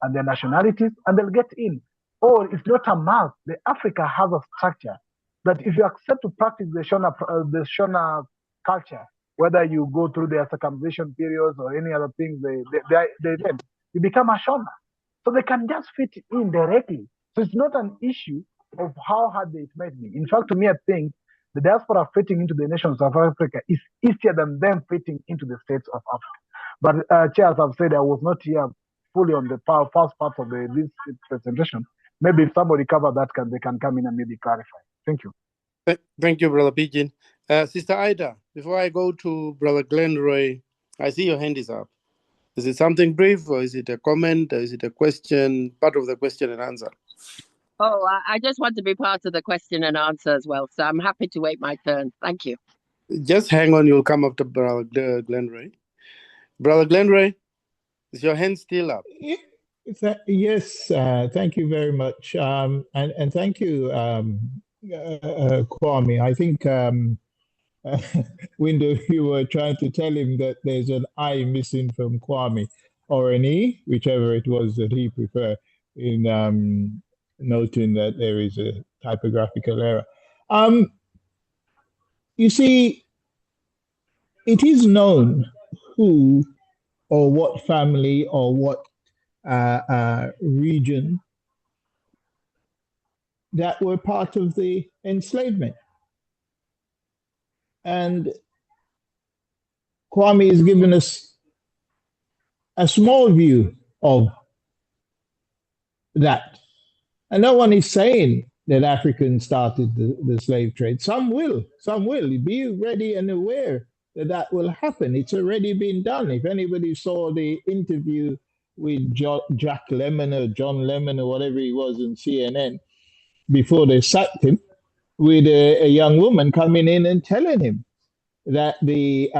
and their nationalities, and they'll get in. Or it's not a must. The Africa has a structure that if you accept to practice the Shona culture, whether you go through their circumcision periods or any other things, then you become a Shona. So they can just fit in directly. So it's not an issue of how hard it might be. In fact, to me, I think the diaspora fitting into the nations of Africa is easier than them fitting into the states of Africa. But Chair, as I've said, I was not here fully on the first part of this presentation. Maybe if somebody covered that, they can come in and maybe clarify. Thank you. Thank you, Brother Pigeon. Sister Ida, before I go to Brother Glenroy, I see your hand is up. Is it something brief, or is it a comment, or is it a question, part of the question and answer? Oh, I just want to be part of the question and answer as well. So I'm happy to wait my turn. Thank you. Just hang on, you'll come up to Brother Glenroy. Brother Glenroy, is your hand still up? Yes, thank you very much. And thank you, Kwame. I think, Window, you were trying to tell him that there's an I missing from Kwame, or an E, whichever it was that he preferred, in noting that there is a typographical error. You see, it is known who or what family or what region that were part of the enslavement. And Kwame has given us a small view of that. And no one is saying that Africans started the slave trade. Some will. Be ready and aware that that will happen. It's already been done. If anybody saw the interview with Jack Lemmon or John Lemon or whatever he was in CNN before they sacked him, with a young woman coming in and telling him that the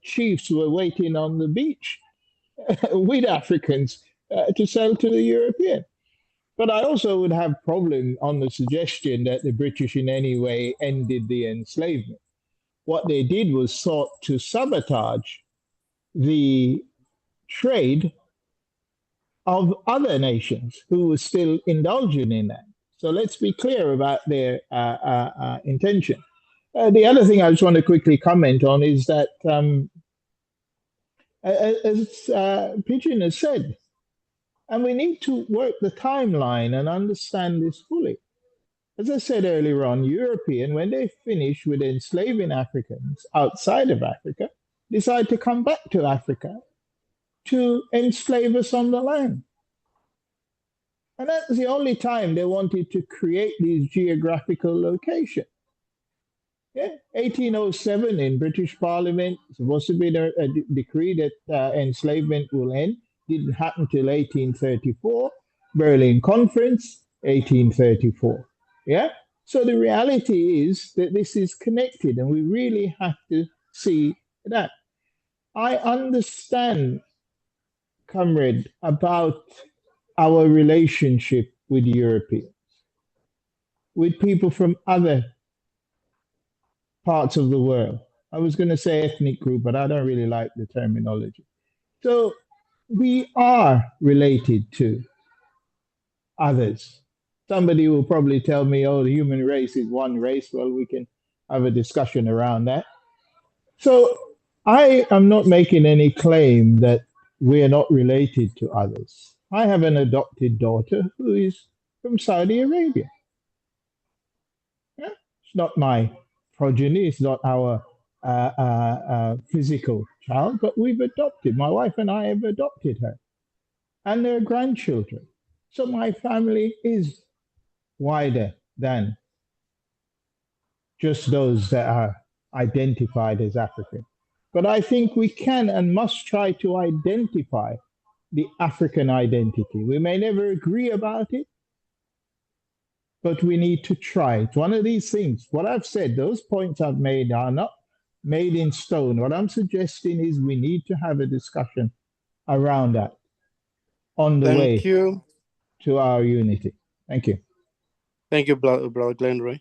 chiefs were waiting on the beach with Africans to sell to the European. But I also would have problem on the suggestion that the British in any way ended the enslavement. what they did was sought to sabotage the trade of other nations who were still indulging in that. So let's be clear about their intention. The other thing I just want to quickly comment on is that, as Pigeon has said, and we need to work the timeline and understand this fully. As I said earlier on, European, when they finish with enslaving Africans outside of Africa, decide to come back to Africa to enslave us on the land. And that's the only time they wanted to create these geographical locations. Yeah, 1807 in British Parliament, supposed to be a decree that enslavement will end. Didn't happen till 1834. Berlin Conference, 1834. Yeah. So the reality is that this is connected, and we really have to see that. I understand, comrade, about our relationship with Europeans, with people from other parts of the world. I was going to say ethnic group, but I don't really like the terminology. So we are related to others. Somebody will probably tell me, oh, the human race is one race. Well, we can have a discussion around that. So I am not making any claim that we are not related to others. I have an adopted daughter who is from Saudi Arabia. Yeah? It's not my progeny, it's not our physical child, but we've adopted. My wife and I have adopted her and their grandchildren. So my family is wider than just those that are identified as African. But I think we can and must try to identify the African identity. We may never agree about it, but we need to try. It's one of these things. What I've said, those points I've made are not made in stone. What I'm suggesting is we need to have a discussion around that on the way to our unity. Thank you. Thank you, Brother Glenroy.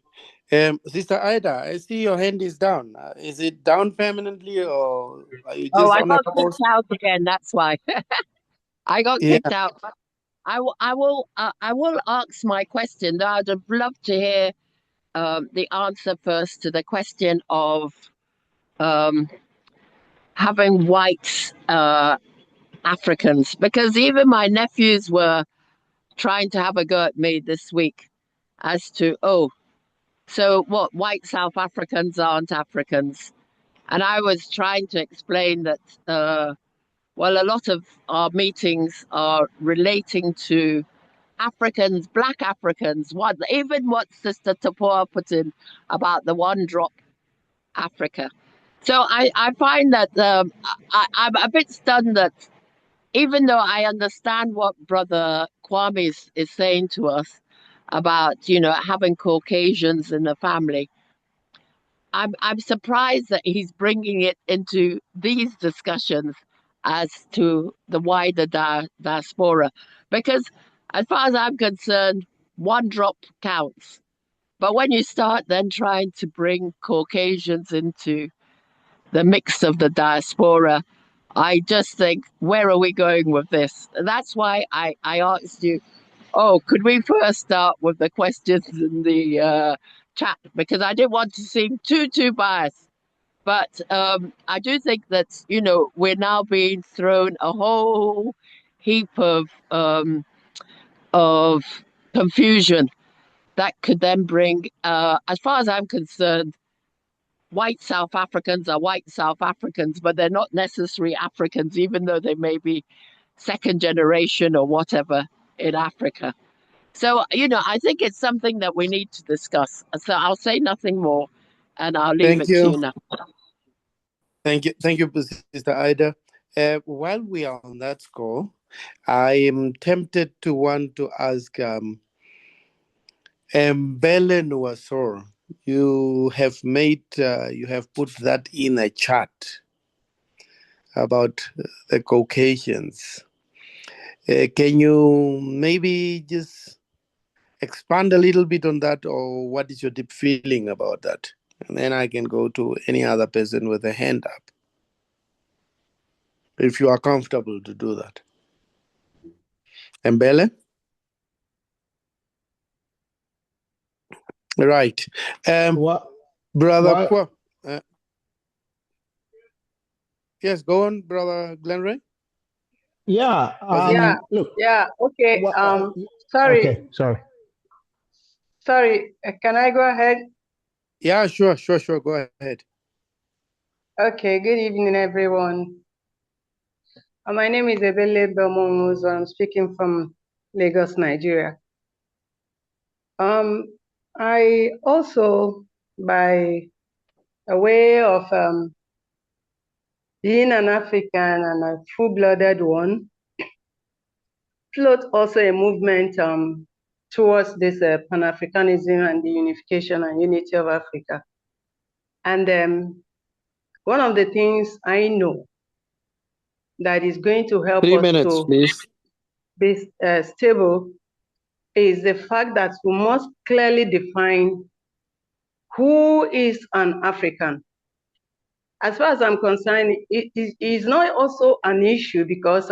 Sister Ida, I see your hand is down. Is it down permanently, or are you just I on a got pause? kicked out again. That's why I got Yeah. kicked out. I will ask my question. Though I'd have loved to hear the answer first to the question of having white Africans, because even my nephews were trying to have a go at me this week as to, so what, white South Africans aren't Africans. And I was trying to explain that, well, a lot of our meetings are relating to Africans, Black Africans, even what Sister Tapua put in about the one drop Africa. So I find that I'm a bit stunned that even though I understand what Brother Kwame is saying to us about, having Caucasians in the family, I'm surprised that he's bringing it into these discussions as to the wider diaspora, because as far as I'm concerned, one drop counts. But when you start then trying to bring Caucasians into the mix of the diaspora, I just think, where are we going with this? That's why I asked you, could we first start with the questions in the chat? Because I didn't want to seem too biased. But I do think that, we're now being thrown a whole heap of confusion that could then bring, as far as I'm concerned, white South Africans are white South Africans, but they're not necessarily Africans, even though they may be second generation or whatever in Africa. So, I think it's something that we need to discuss. So I'll say nothing more and I'll leave it to you now. Thank you, Sister Ida. While we are on that score, I am tempted to want to ask Mbele Nwasor. You have put that in a chat about the Caucasians. Can you maybe just expand a little bit on that, or what is your deep feeling about that? And then I can go to any other person with a hand up, if you are comfortable to do that. Mbele? Right. What? Brother What? Kwa. Yes, go on, Brother Glenroy. Yeah. Yeah, Look. yeah, okay. What, Sorry, okay. Sorry. sorry. Can I go ahead? Yeah, sure. Go ahead. Okay, good evening, everyone. My name is Ebele Belmomo, so I'm speaking from Lagos, Nigeria. I also, by a way of being an African and a full-blooded one, float also a movement towards this Pan-Africanism and the unification and unity of Africa. And one of the things I know that is going to help 3 us minutes, to please. be stable is the fact that we must clearly define who is an African. As far as I'm concerned, it is not also an issue because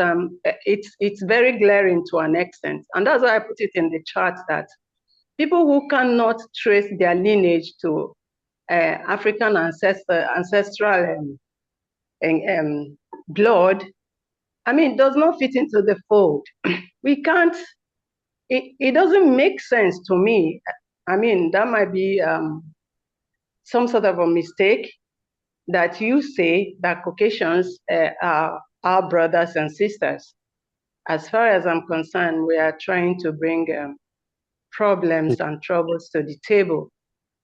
it's very glaring to an extent. And that's why I put it in the chart that people who cannot trace their lineage to African ancestral blood, I mean, does not fit into the fold. We can't, it doesn't make sense to me. I mean, that might be some sort of a mistake that you say that Caucasians are our brothers and sisters. As far as I'm concerned, we are trying to bring problems and troubles to the table.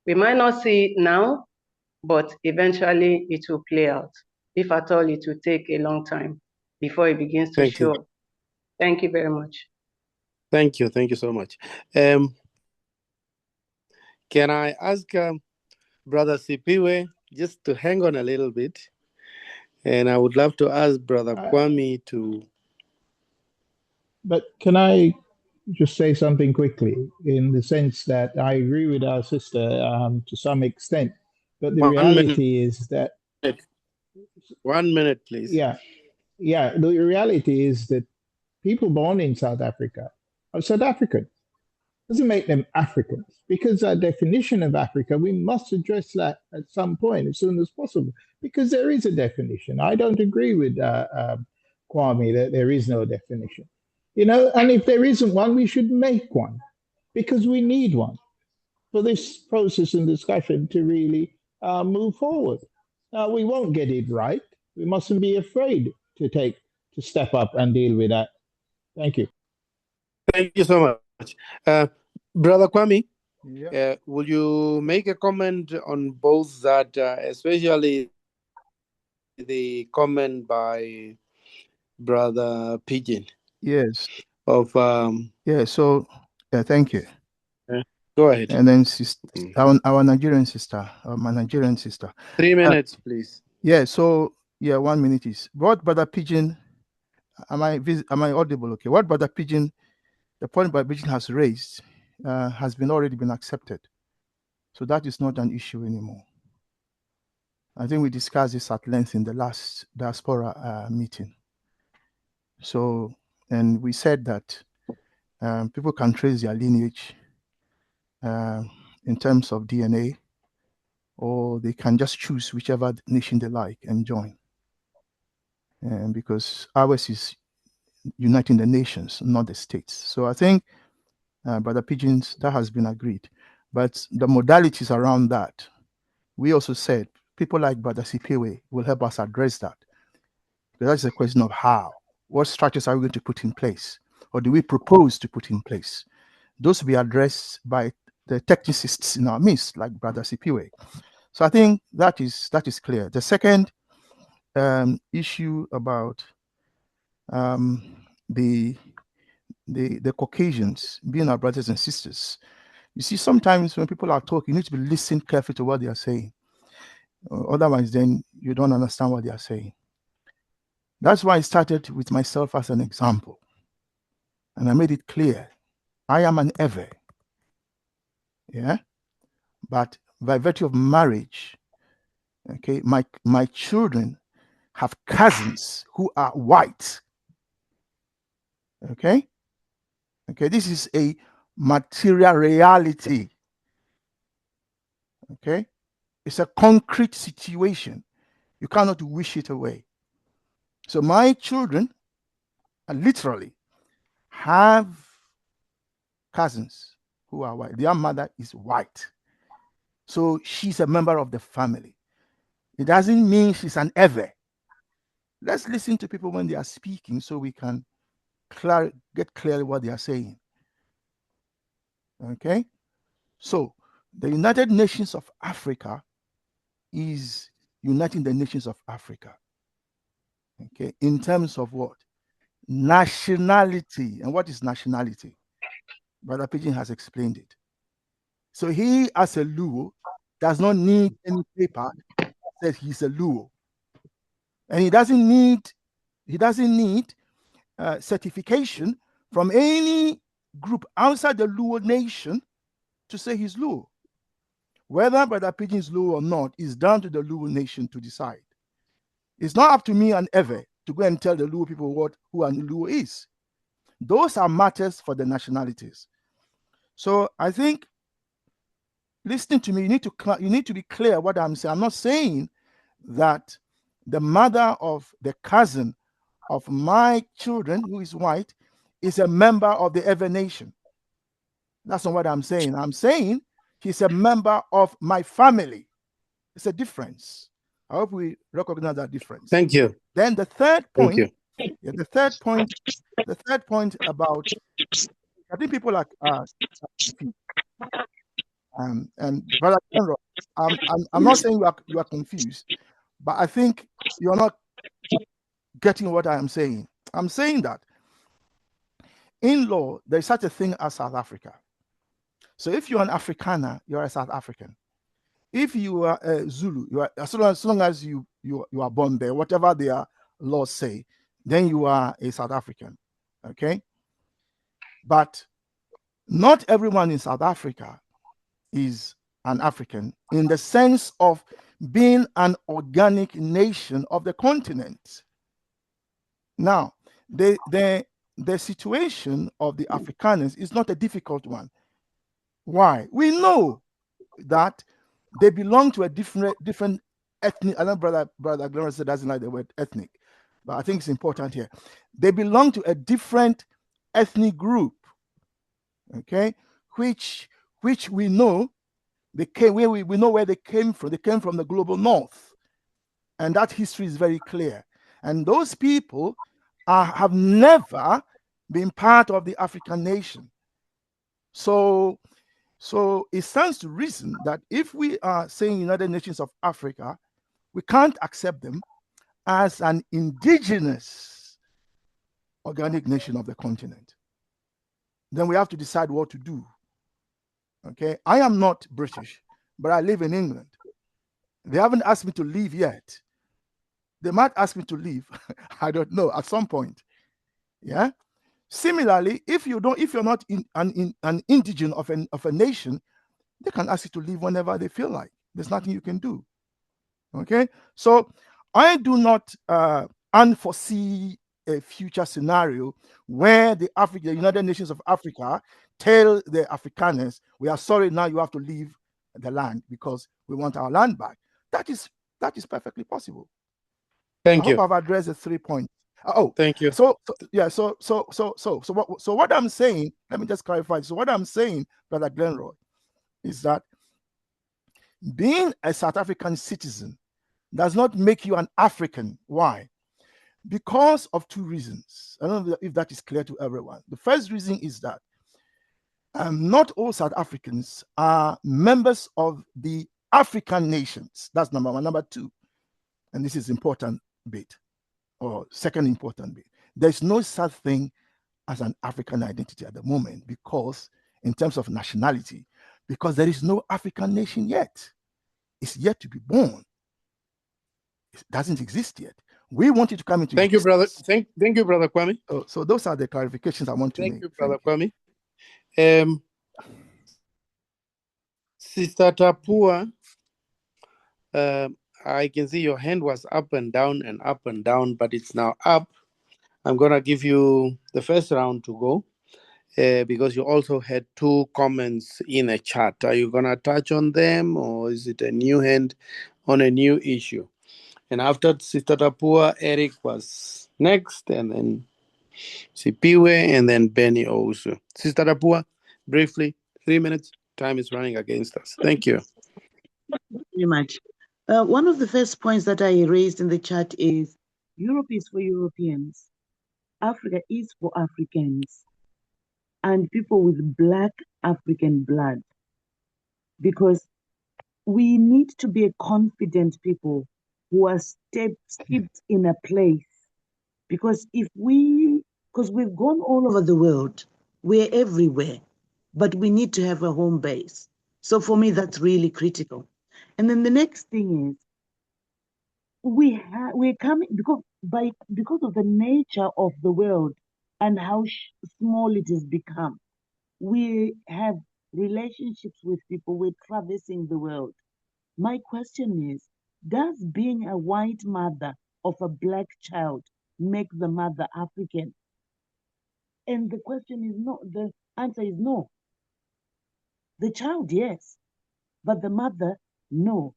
We might not see it now, but eventually it will play out. If at all, it will take a long time before it begins to Thank you. show up. Thank you very much. Thank you so much. Can I ask Brother Sipiwe just to hang on a little bit? And I would love to ask Brother Kwame to... But can I just say something quickly, in the sense that I agree with our sister to some extent, but the 1 reality is that... 1 minute, please. Yeah, the reality is that people born in South Africa are South African. Doesn't make them Africans, because our definition of Africa, we must address that at some point as soon as possible, because there is a definition. I don't agree with Kwame that there is no definition. You know, and if there isn't one, we should make one, because we need one for this process and discussion to really move forward. Now, we won't get it right. We mustn't be afraid to step up and deal with that. Thank you. Thank you so much. Brother Kwame, Yeah. will you make a comment on both that, especially the comment by Brother Pigeon? Yes. Of Yeah. So, thank you. Go ahead. And then our Nigerian sister, my Nigerian sister. 3 minutes, please. Yeah. So, yeah, 1 minute is what Brother Pigeon. Am I audible? Okay. What Brother Pigeon, the point Brother Pigeon has raised, has already been accepted. So that is not an issue anymore. I think we discussed this at length in the last diaspora meeting. So, and we said that people can trace their lineage in terms of DNA, or they can just choose whichever nation they like and join. And because ours is uniting the nations, not the states. So I think, Brother Pigeons, that has been agreed. But the modalities around that, we also said people like Brother Sipewe will help us address that. Because that's a question of how. What structures are we going to put in place? Or do we propose to put in place? Those will be addressed by the technicists in our midst, like Brother Sipewe. So I think that is clear. The second issue about the Caucasians being our brothers and sisters. You see, sometimes when people are talking, you need to be listening carefully to what they are saying. Otherwise, then you don't understand what they are saying. That's why I started with myself as an example. And I made it clear. I am an Ewe. Yeah? But by virtue of marriage, okay, my children have cousins who are white. Okay? Okay, this is a material reality. Okay? It's a concrete situation. You cannot wish it away. So my children literally have cousins who are white. Their mother is white. So she's a member of the family. It doesn't mean she's an Ewe. Let's listen to people when they are speaking so we can get clearly what they are saying. Okay? So the United Nations of Africa is uniting the nations of Africa. Okay? In terms of what? Nationality. And what is nationality? Brother Pigeon has explained it. So he, as a Luo, does not need any paper that says he's a Luo. And he doesn't need certification from any group outside the Luo nation to say he's Luo. Whether Brother Pigeon is Luo or not is down to the Luo nation to decide. It's not up to me and Ewe to go and tell the Luo people who a Luo is. Those are matters for the nationalities. So I think, listening to me, you need to be clear what I'm saying. I'm not saying that the mother of the cousin of my children, who is white, is a member of the Ewe nation. That's not what I'm saying. I'm saying she's a member of my family. It's a difference. I hope we recognize that difference. Thank you. Then the third point. Thank you. Yeah, the third point about, I think people are and Brother General, I'm not saying you are confused, but I think you're not getting what I am saying. I'm saying that in law, there's such a thing as South Africa. So if you're an Afrikaner, you're a South African. If you are a Zulu, you are, as long as you are born there, whatever their laws say, then you are a South African. Okay? But not everyone in South Africa is an African in the sense of being an organic nation of the continent. Now, the situation of the Afrikaners is not a difficult one. Why? We know that they belong to a different ethnic. I know Brother Glorious doesn't like the word ethnic, but I think it's important here. They belong to a different ethnic group, okay, which we know they came where we know where they came from. They came from the global north, and that history is very clear. And those people have never been part of the African nation. So it stands to reason that if we are saying United Nations of Africa, we can't accept them as an indigenous organic nation of the continent. Then we have to decide what to do. Okay, I am not British, but I live in England. They haven't asked me to leave yet. They might ask me to leave. I don't know, at some point. Yeah. Similarly, if you're not an indigene of a nation, they can ask you to leave whenever they feel like. There's nothing you can do. Okay, so I do not unforesee a future scenario where the United Nations of Africa tell the Afrikaners, we are sorry, now you have to leave the land because we want our land back. That is perfectly possible. Thank you. I hope I've addressed the 3 points. Thank you. So what I'm saying, let me just clarify. So what I'm saying, Brother Glenroy, is that being a South African citizen does not make you an African. Why? Because of 2 reasons. I don't know if that is clear to everyone. The first reason is that not all South Africans are members of the African nations. That's number 1. Number 2, and this is important bit, or second important bit. There's no such thing as an African identity at the moment, because in terms of nationality, because there is no African nation yet. It's yet to be born. It doesn't exist yet. We want it to come into Thank you, brother. Thank you, Brother Kwame. So those are the clarifications I want to make. Thank you, Brother Kwame. Sister Tapua, I can see your hand was up and down, but it's now up. I'm going to give you the first round to go because you also had 2 comments in a chat. Are you going to touch on them, or is it a new hand on a new issue? And after Sister Tapua, Eric was next, and then Sipiwe, and then Benny also. Sister Tapua, briefly, 3 minutes. Time is running against us. Thank you. Very much. One of the first points that I raised in the chat is Europe is for Europeans, Africa is for Africans, and people with Black African blood, because we need to be a confident people who are steeped in a place. Because because we've gone all over the world, we're everywhere, but we need to have a home base. So for me, that's really critical. And then the next thing is, we're coming because of the nature of the world and how small it has become. We have relationships with people. We're traversing the world. My question is, does being a white mother of a Black child make the mother African? And the question is no. The answer is no. The child, yes, but the mother, no.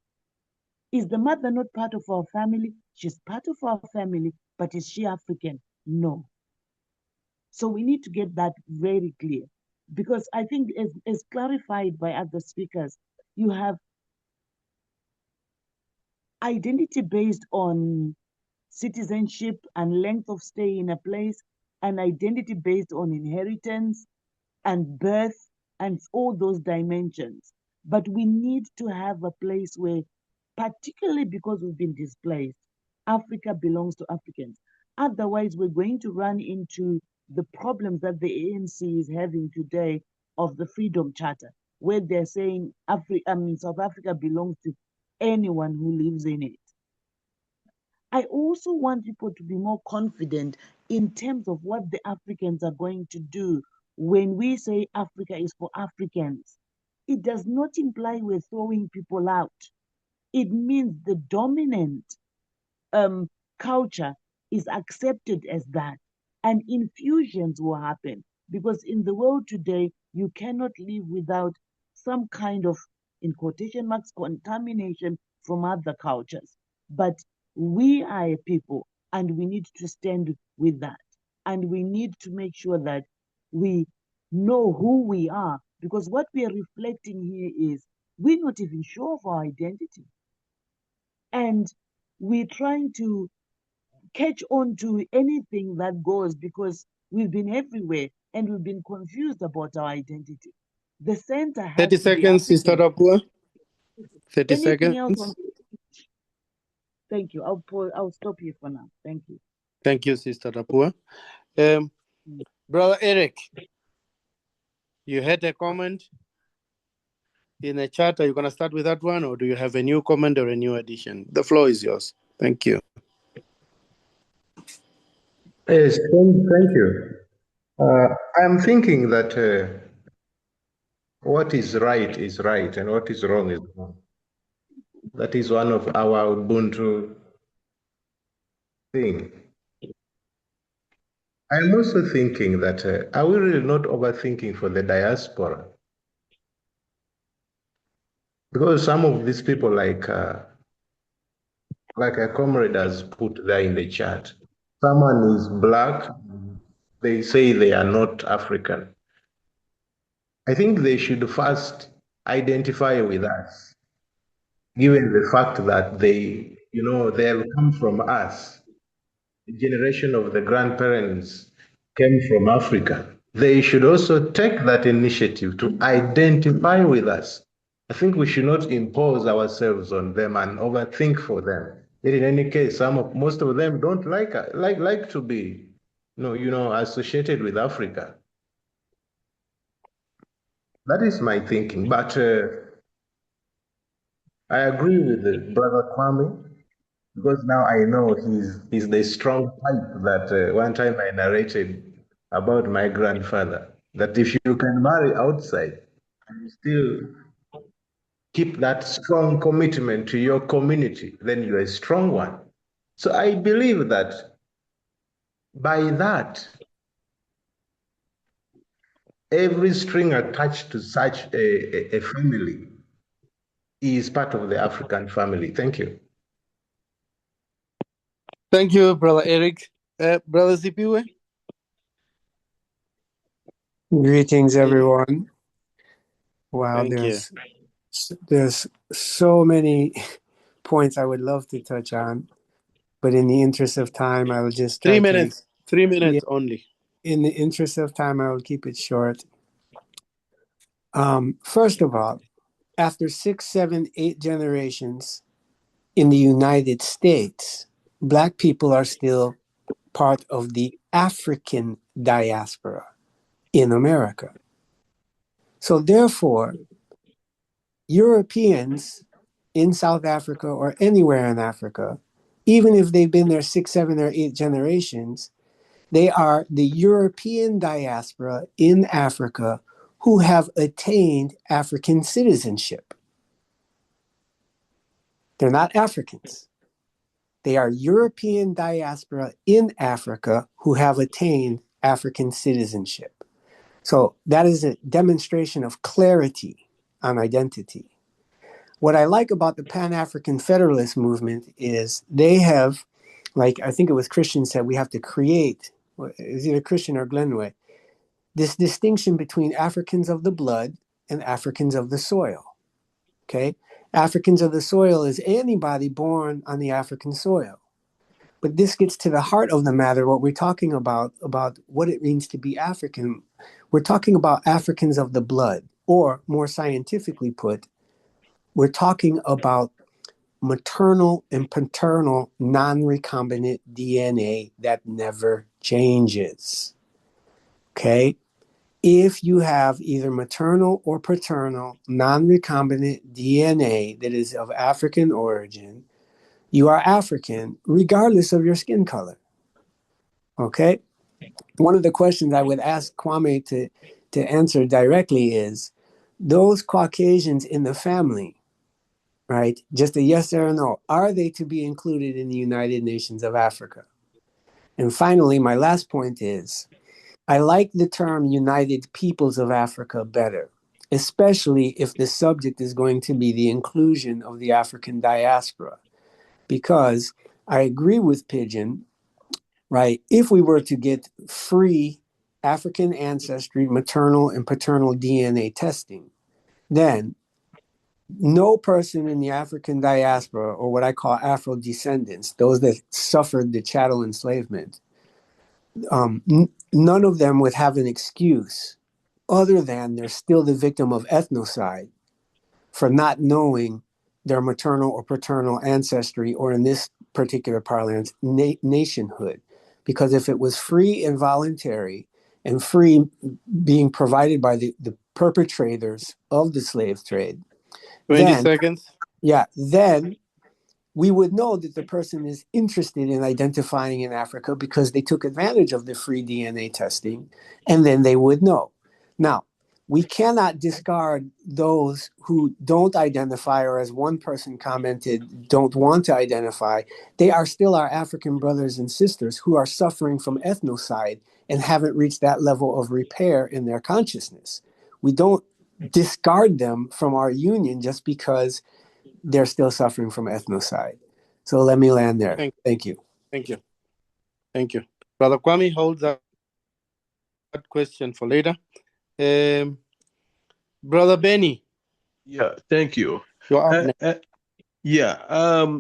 Is the mother not part of our family? She's part of our family, but is she African? No. So we need to get that very clear, because I think, as clarified by other speakers, you have identity based on citizenship and length of stay in a place, and identity based on inheritance and birth and all those dimensions. But we need to have a place where, particularly because we've been displaced, Africa belongs to Africans. Otherwise, we're going to run into the problems that the ANC is having today of the Freedom Charter, where they're saying South Africa belongs to anyone who lives in it. I also want people to be more confident in terms of what the Africans are going to do when we say Africa is for Africans. It does not imply we're throwing people out. It means the dominant culture is accepted as that, and infusions will happen, because in the world today, you cannot live without some kind of, in quotation marks, contamination from other cultures. But we are a people, and we need to stand with that. And we need to make sure that we know who we are, because what we are reflecting here is we're not even sure of our identity. And we're trying to catch on to anything that goes, because we've been everywhere and we've been confused about our identity. The center has 30 seconds, Sister Tapua. 30 Anything seconds. else Thank you. I'll stop here for now. Thank you. Thank you, Sister Tapua. Brother Eric, you had a comment in the chat. Are you going to start with that one, or do you have a new comment or a new addition? The floor is yours. Thank you. Yes, thank you. I'm thinking that what is right, and what is wrong is wrong. That is one of our Ubuntu thing. I'm also thinking that are we really not overthinking for the diaspora? Because some of these people, like a comrade has put there in the chat, someone is Black, they say they are not African. I think they should first identify with us, given the fact that they'll come from us. The generation of the grandparents came from Africa. They should also take that initiative to identify with us. I think we should not impose ourselves on them and overthink for them. Yet in any case, most of them don't like to be, associated with Africa. That is my thinking. But I agree with Brother Kwame, because now I know he's the strong type that one time I narrated about my grandfather, that if you can marry outside, you still keep that strong commitment to your community, then you're a strong one. So I believe that by that, every string attached to such a family is part of the African family. Thank you. Thank you, Brother Eric. Brother Zipiwe? Greetings, everyone. Wow, Thank you. there's so many points I would love to touch on, but in the interest of time, I will just try 3 minutes. 3 minutes Yeah. only. In the interest of time, I will keep it short. First of all, after 6, 7, 8 generations in the United States, Black people are still part of the African diaspora in America. So therefore, Europeans in South Africa or anywhere in Africa, even if they've been there 6, 7, or 8 generations, they are the European diaspora in Africa who have attained African citizenship. They're not Africans. They are European diaspora in Africa who have attained African citizenship. So that is a demonstration of clarity on identity. What I like about the Pan-African Federalist movement is they have, like I think it was Christian said, we have to create, it was either Christian or Glenway, this distinction between Africans of the blood and Africans of the soil. Okay? Africans of the soil is anybody born on the African soil. But this gets to the heart of the matter, what we're talking about what it means to be African. We're talking about Africans of the blood, or more scientifically put, we're talking about maternal and paternal non-recombinant DNA that never changes. Okay? If you have either maternal or paternal non-recombinant DNA that is of African origin, you are African regardless of your skin color. Okay? One of the questions I would ask Kwame to answer directly is, those Caucasians in the family, right? Just a yes or a no. Are they to be included in the United Nations of Africa? And finally, my last point is, I like the term United Peoples of Africa better, especially if the subject is going to be the inclusion of the African diaspora. Because I agree with Pigeon, right? If we were to get free African ancestry, maternal and paternal DNA testing, then no person in the African diaspora, or what I call Afro descendants, those that suffered the chattel enslavement, none of them would have an excuse other than they're still the victim of ethnocide for not knowing their maternal or paternal ancestry, or in this particular parlance, nationhood. Because if it was free and voluntary and free being provided by the perpetrators of the slave trade, 20 seconds. Yeah, then we would know that the person is interested in identifying in Africa because they took advantage of the free DNA testing, and then they would know. Now, we cannot discard those who don't identify, or as one person commented, don't want to identify. They are still our African brothers and sisters who are suffering from ethnocide and haven't reached that level of repair in their consciousness. We don't discard them from our union just because they're still suffering from ethnocide. So let me land there. Thank you. Thank you. Thank you. Brother Kwame holds that question for later. Brother Benny. Yeah, thank you. You're up next.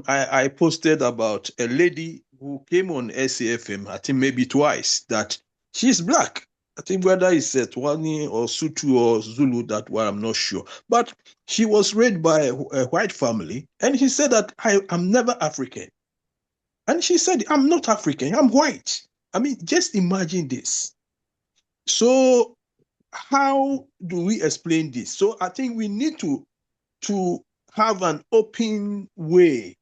I posted about a lady who came on SAFM, I think maybe twice, that she's black. I think whether it's Twani or Sutu or Zulu, that one I'm not sure. But she was raised by a white family, and she said that I'm never African. And she said, I'm not African, I'm white. I mean, just imagine this. So how do we explain this? So I think we need to have an open way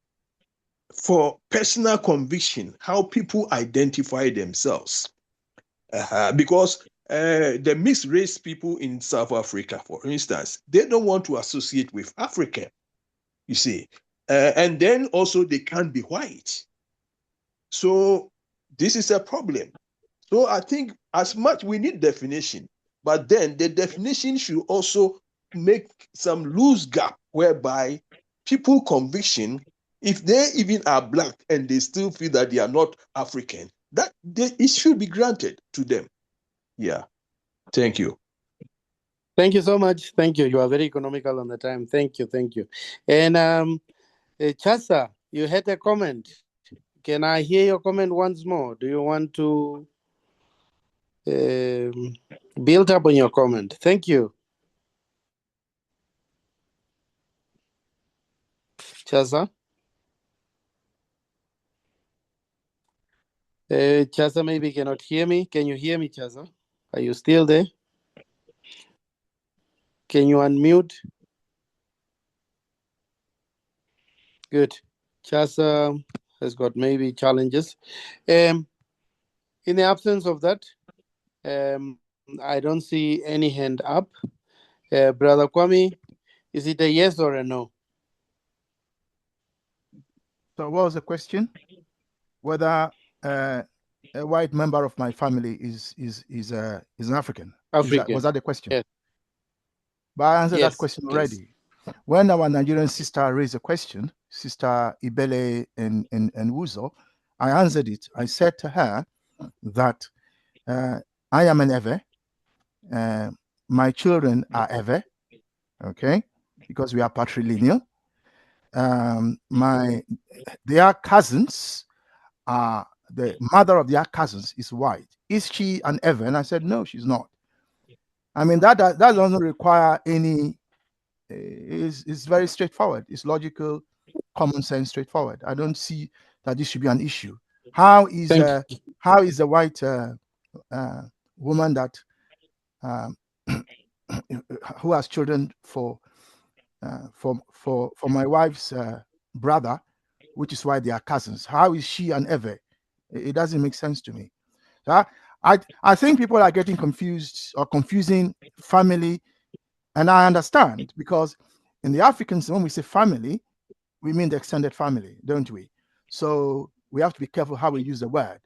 for personal conviction, how people identify themselves. Because the mixed race people in South Africa, for instance, they don't want to associate with African, you see. And then also they can't be white. So this is a problem. So I think as much we need definition, but then the definition should also make some loose gap whereby people conviction, if they even are black and they still feel that they are not African, that it should be granted to them. Yeah. Thank you. Thank you so much. Thank you. You are very economical on the time. Thank you. Thank you. And Chasa, you had a comment. Can I hear your comment once more? Do you want to build up on your comment? Thank you. Chasa? Chasa maybe cannot hear me. Can you hear me, Chasa? Are you still there? Can you unmute? Good. Chasa has got maybe challenges. In the absence of that, I don't see any hand up. Brother Kwame, is it a yes or a no? So what was the question? Whether a white member of my family is an African? African. Was that the question? Yes. But I answered Yes, that question yes. already. When our Nigerian sister raised a question, Sister Ibele and Wuzo, I answered it. I said to her that I am an Ewe. My children are Ewe, okay, because we are patrilineal. Their cousins are, the mother of their cousins is white. Is she an Ewe? And I said, no, she's not. I mean, that doesn't require any, it's very straightforward. It's logical, common sense, straightforward. I don't see that this should be an issue. How is a white woman that who has children for my wife's brother, which is why they are cousins? How is she an Ewe? It doesn't make sense to me. I think people are getting confused or confusing family, and I understand, because in the Africans, when we say family, we mean the extended family, don't we? So we have to be careful how we use the word.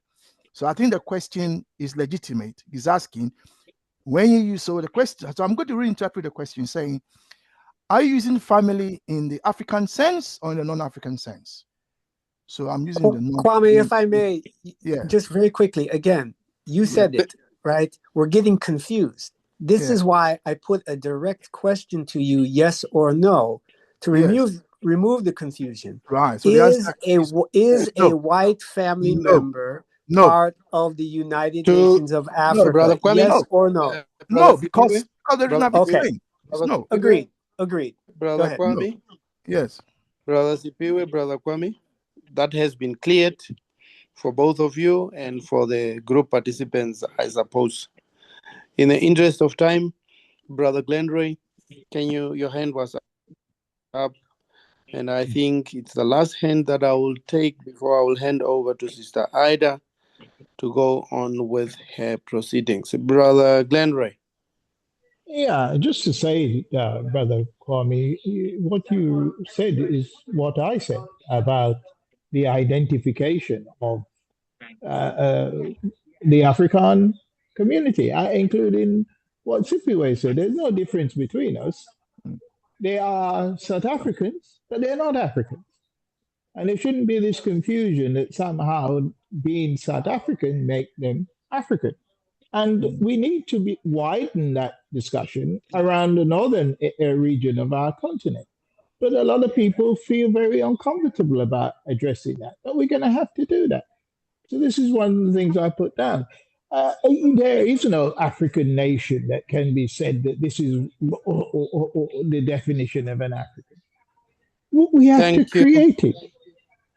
So I think the question is legitimate. He's asking, when you use the question, so I'm going to reinterpret the question saying, are you using family in the African sense or in the non-African sense? So I'm using the non. Kwame, if I may, yeah, just very quickly, again, you said it, right? We're getting confused. This is why I put a direct question to you, yes or no, to remove the confusion. Right. So is a white family member part of the United Nations of Africa? Brother Kwame, yes or no? No, because there is nothing saying. No. Agreed. Brother Kwame? No. Yes. Brother Sipiwe, Brother Kwame, that has been cleared for both of you and for the group participants, I suppose. In the interest of time, Brother Glenroy, your hand was up, and I think it's the last hand that I will take before I will hand over to Sister Ida to go on with her proceedings. Brother Glenroy. Yeah, just to say, Brother Kwame, what you said is what I said about the identification of the African community, including what Sipiwe said. There's no difference between us. They are South Africans, but they're not Africans. And there shouldn't be this confusion that somehow being South African make them African. And we need to widen that discussion around the northern region of our continent. But a lot of people feel very uncomfortable about addressing that. But we're going to have to do that. So this is one of the things I put down. There is no African nation that can be said that this is the definition of an African. We have to create it.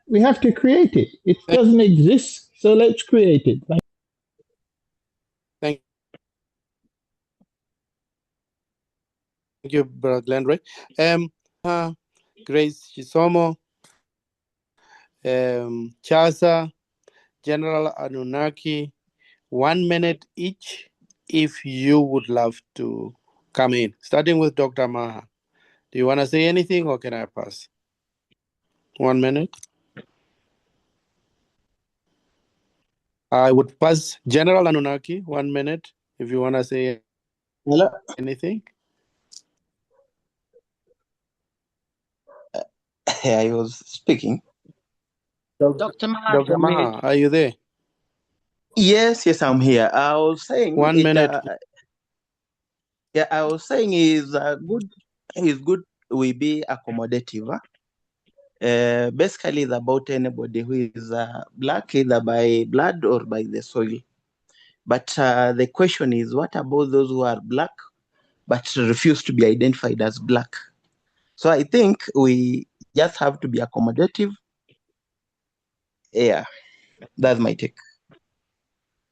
We have to create it. It doesn't exist, so let's create it. Thank you, Brother Glenroy. Grace Chisomo, Chasa, General Anunnaki, 1 minute each. if you would love to come in, starting with Dr. Maha. Do you want to say anything or can I pass? 1 minute. I would pass General Anunnaki, 1 minute, if you want to say Hello? anything. I was speaking. Dr. Maha, Dr. Maha, are you there? Yes, I'm here. I was saying 1 minute. Yeah, I was saying is good. It's good we be accommodative. Basically, it's about anybody who is black, either by blood or by the soil. But the question is, what about those who are black but refuse to be identified as black? So I think we just have to be accommodative. Yeah, that's my take.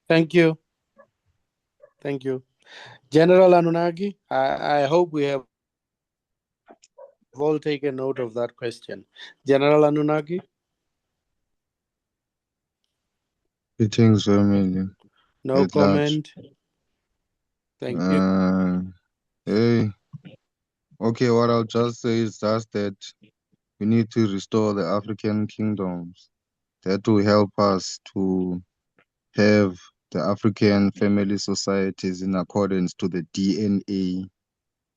Thank you. Thank you. General Anunnaki, I hope we have all taken note of that question. General Anunnaki? Greetings, family. No At large. comment. Thank you. Hey, okay, what I'll just say is just that we need to restore the African kingdoms. That will help us to have the African family societies in accordance to the DNA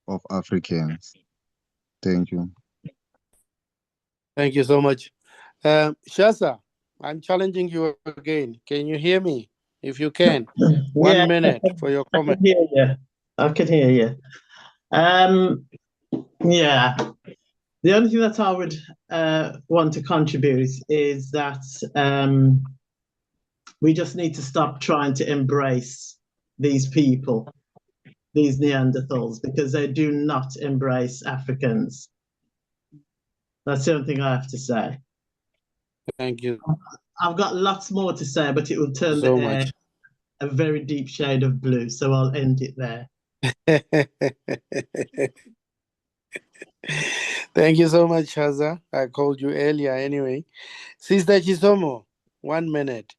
of Africans. Thank you. Thank you so much. Shasa, I'm challenging you again. Can you hear me? If you can, 1 minute for your comment. I can hear you. Yeah. The only thing that I would want to contribute is that we just need to stop trying to embrace these people, these Neanderthals, because they do not embrace Africans. That's the only thing I have to say. Thank you. I've got lots more to say, but it will turn so the air much. a very deep shade of blue, so I'll end it there. Thank you so much, Shaza. I called you earlier anyway. Sister Chisomo, 1 minute.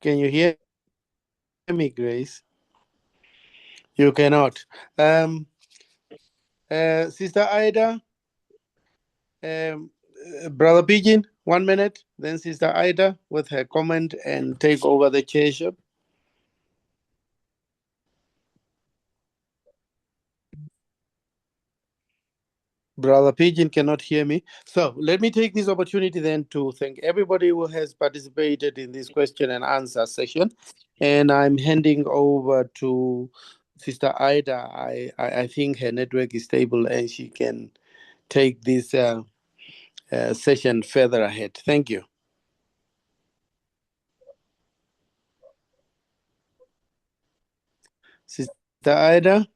Can you hear me, Grace? You cannot. Sister Ida, Brother Pigeon, 1 minute. Then Sister Ida with her comment and take over the chairship. Brother Pigeon cannot hear me. So let me take this opportunity then to thank everybody who has participated in this question and answer session. And I'm handing over to Sister Ida. I think her network is stable and she can take this session further ahead. Thank you. Sister Ida?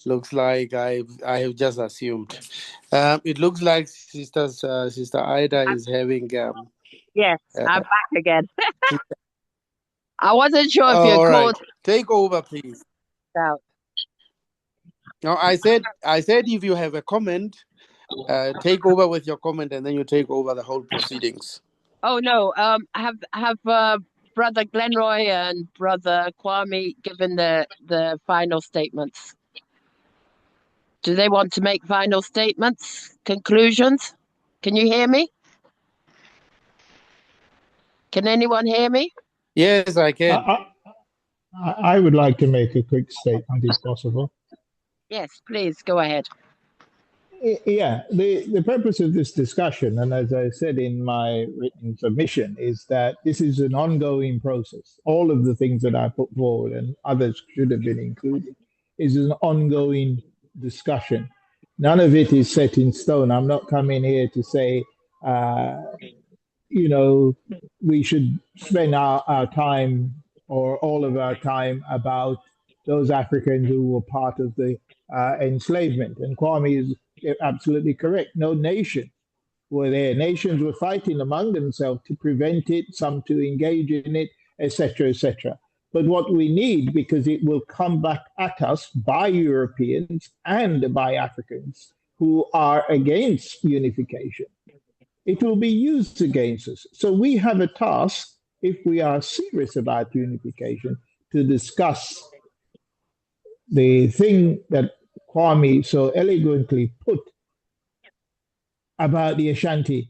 Looks like I have just assumed. It looks like Sister Ida is having. Yes, I'm back again. I wasn't sure if you all right, called. take over, please. Out. No, I said if you have a comment, take over with your comment, and then you take over the whole proceedings. Oh no, have Brother Glenroy and Brother Kwame given the final statements? Do they want to make final statements, conclusions? Can you hear me? Can anyone hear me? Yes, I can. I would like to make a quick statement, if possible. Yes, please go ahead. Yeah, the purpose of this discussion, and as I said in my written submission, is that this is an ongoing process. All of the things that I put forward, and others should have been included, is an ongoing discussion. None of it is set in stone. I'm not coming here to say, we should spend our time or all of our time about those Africans who were part of the enslavement. And Kwame is absolutely correct. No nation were there. Nations were fighting among themselves to prevent it, some to engage in it, etc., etc. But what we need, because it will come back at us by Europeans and by Africans who are against unification, it will be used against us. So we have a task, if we are serious about unification, to discuss the thing that Kwame so elegantly put about the Ashanti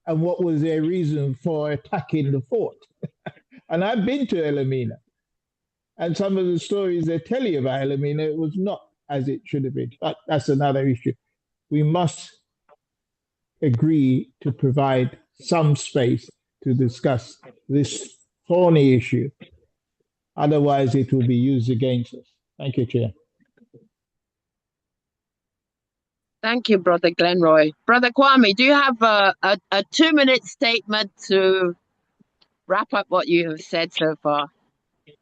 and what was their reason for attacking the fort. And I've been to Elamina, and some of the stories they tell you about Elamina, it was not as it should have been. But that's another issue. We must agree to provide some space to discuss this thorny issue. Otherwise, it will be used against us. Thank you, Chair. Thank you, Brother Glenroy. Brother Kwame, do you have a 2-minute statement to wrap up what you have said so far?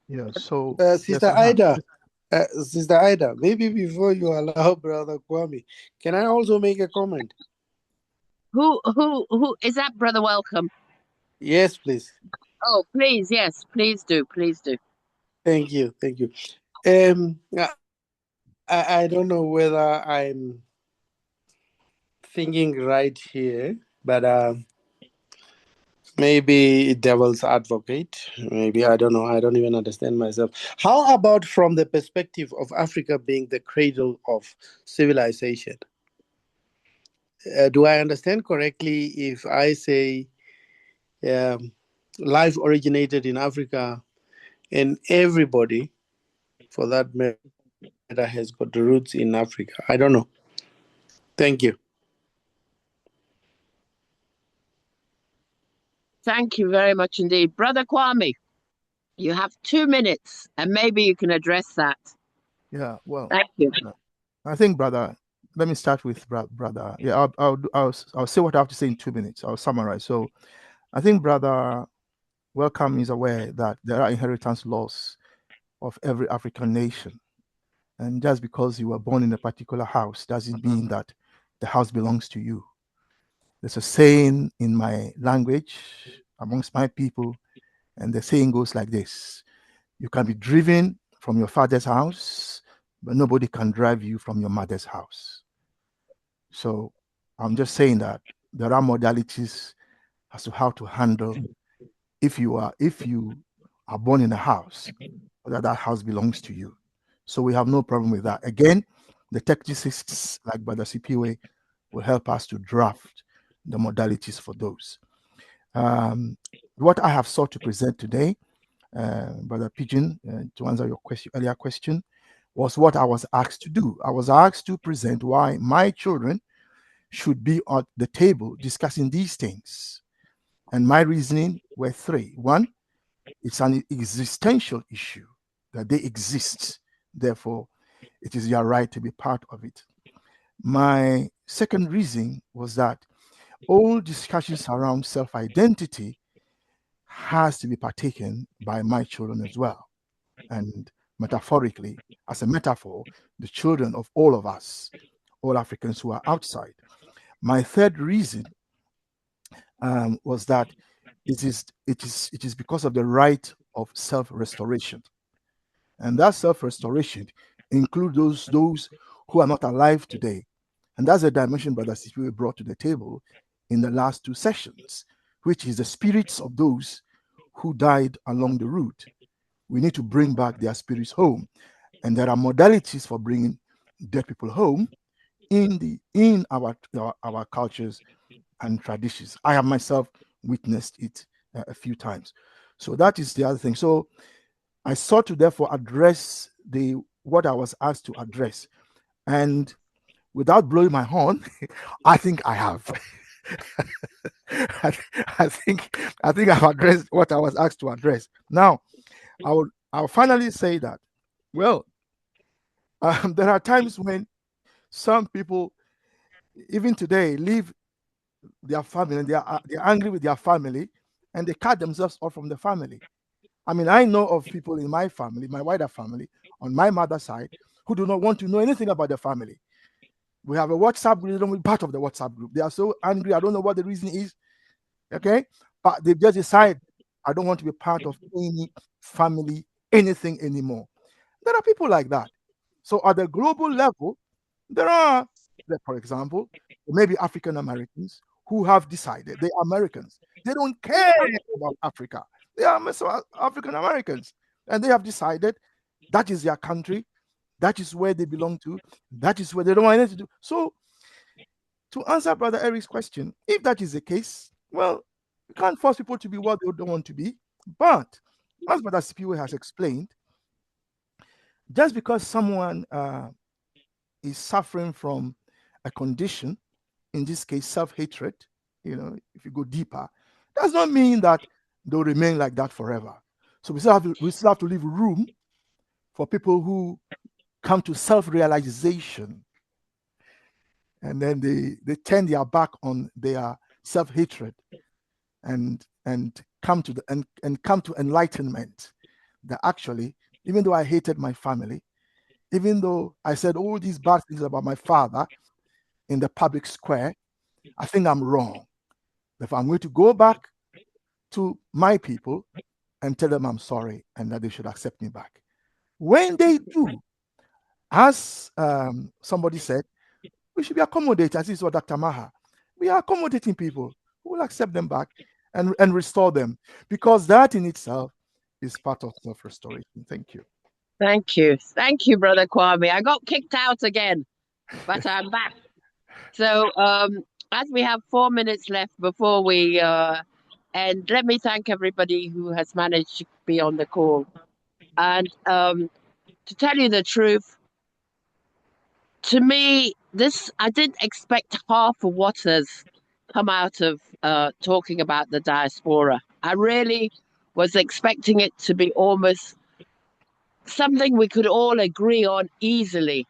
Yeah, so Sister Ida, Sister Ida, maybe before you allow Brother Kwame, can I also make a comment? Who is that, Brother Welcome? Yes, please. Oh, please, yes, please do, please do. Thank you, thank you. I don't know whether I'm thinking right here, but maybe devil's advocate. Maybe, I don't know. I don't even understand myself. How about from the perspective of Africa being the cradle of civilization? Do I understand correctly if I say life originated in Africa and everybody, for that matter, has got the roots in Africa? I don't know. Thank you. Thank you very much indeed. Brother Kwame, you have 2 minutes and maybe you can address that. Yeah, well, thank you. I think, brother, let me start with brother. Yeah, I'll say what I have to say in 2 minutes. I'll summarize. So I think brother Welcome is aware that there are inheritance laws of every African nation. And just because you were born in a particular house doesn't mean that the house belongs to you. There's a saying in my language amongst my people, and the saying goes like this: you can be driven from your father's house, but nobody can drive you from your mother's house. So I'm just saying that there are modalities as to how to handle if you are born in a house, that house belongs to you. So we have no problem with that. Again, the technicists like Brother CPA will help us to draft the modalities for those. What I have sought to present today, Brother Pigeon, to answer your earlier question, was what I was asked to do. I was asked to present why my children should be at the table discussing these things. And my reasoning were three. One, it's an existential issue that they exist. Therefore, it is your right to be part of it. My second reason was that all discussions around self-identity has to be partaken by my children as well. And metaphorically, as a metaphor, the children of all of us, all Africans who are outside. My third reason was that it is because of the right of self-restoration. And that self-restoration includes those who are not alive today. And that's a dimension Brother Sipiwe brought to the table in the last two sessions, which is the spirits of those who died along the route. We need to bring back their spirits home. And there are modalities for bringing dead people home in our cultures and traditions. I have myself witnessed it a few times. So that is the other thing. So I sought to therefore address what I was asked to address. And without blowing my horn, I think I have. I think I've addressed what I was asked to address. Now, I'll finally say that, well, there are times when some people, even today, leave their family and they're angry with their family and they cut themselves off from the family. I mean, I know of people in my family, my wider family, on my mother's side, who do not want to know anything about the family. We have a WhatsApp group, they don't be part of the WhatsApp group. They are so angry. I don't know what the reason is. Okay. But they've just decided, I don't want to be part of any family, anything anymore. There are people like that. So at the global level, there are, for example, maybe African Americans who have decided, they are Americans. They don't care about Africa. They are African Americans. And they have decided that is their country. That is where they belong to. That is where they don't want anything to do. So, to answer Brother Eric's question, if that is the case, well, you can't force people to be what they don't want to be. But, as Brother Sipiwe has explained, just because someone is suffering from a condition, in this case, self-hatred, if you go deeper, does not mean that they'll remain like that forever. So we still have to leave room for people who come to self-realization, and then they turn their back on their self-hatred and come to enlightenment that actually, even though I hated my family, even though I said all these bad things about my father in the public square, I think I'm wrong. If I'm going to go back to my people and tell them I'm sorry and that they should accept me back. When they do, as somebody said, we should be accommodating. As this is what Dr. Maha, we are accommodating people who will accept them back and restore them, because that in itself is part of self-restoration. Thank you. Thank you. Thank you, Brother Kwame. I got kicked out again, but I'm back. So as we have 4 minutes left before we end, let me thank everybody who has managed to be on the call. And to tell you the truth, to me, I didn't expect half of what has come out of talking about the diaspora. I really was expecting it to be almost something we could all agree on easily.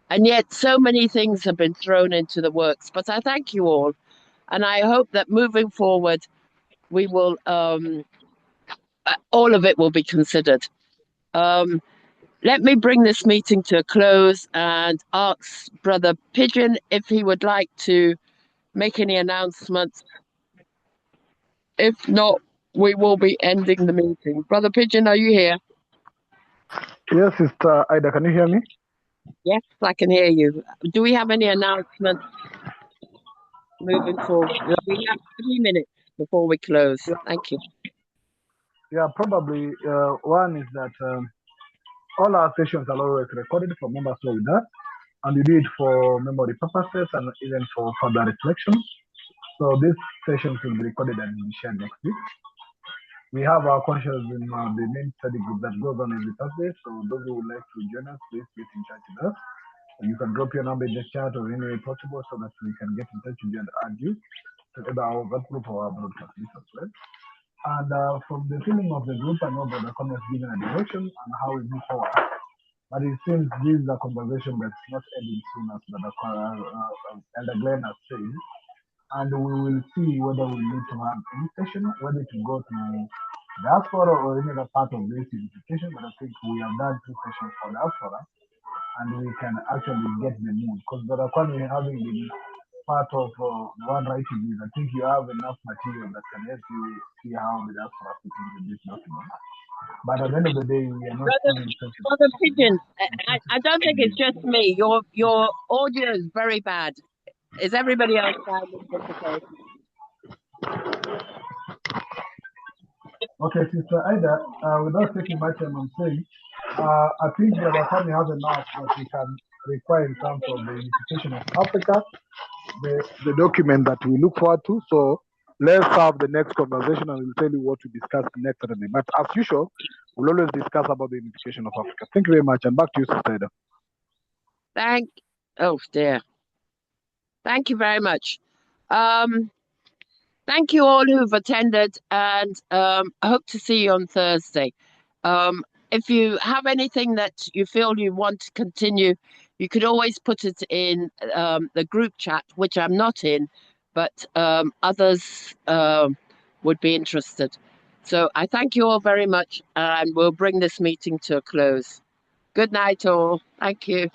And yet so many things have been thrown into the works. But I thank you all. And I hope that moving forward, we will, all of it will be considered. Let me bring this meeting to a close and ask Brother Pigeon if he would like to make any announcements. If not, we will be ending the meeting. Brother Pigeon, are you here? Yes, Sister Ida, can you hear me? Yes, I can hear you. Do we have any announcements moving forward? We have 3 minutes before we close. Yeah. Thank you. Yeah, probably one is that all our sessions are always recorded for members who are with us, and we do it for memory purposes and even for further reflection. So these sessions will be recorded and will be shared next week. We have our conscious in the main study group that goes on every Thursday. So those who would like to join us, please get in touch with us. You can drop your number in the chat or any way possible so that we can get in touch with you and add you to either our web group or our broadcast list as well. And from the feeling of the group, I know that the comments given a direction on how we move forward. But it seems this is a conversation that's not ending soon, as the Elder Glenn has said. And we will see whether we need to have any session, whether to go to diaspora or any other part of this unification. But I think we have done 2 sessions for diaspora, and we can actually get the mood. Because Brother Kwame, having been part of one writing this, I think you have enough material that can help you see how the diaspora fits into this document. But at the end of the day, we are not Brother Pigeon, I don't think it's just me. Your audio is very bad. Is everybody else finding difficulty? Okay, Sister Ida, without taking my time, I'm saying, I think Brother Kwame has enough that we can require in terms of the unification of Africa, the document that we look forward to. So let's have the next conversation and we'll tell you what to discuss next Saturday. But as usual, we'll always discuss about the unification of Africa. Thank you very much. And back to you, Sister Ida. Oh dear. Thank you very much. Thank you all who've attended, and I hope to see you on Thursday. If you have anything that you feel you want to continue, you could always put it in the group chat, which I'm not in, but others would be interested. So I thank you all very much, and we'll bring this meeting to a close. Good night, all. Thank you.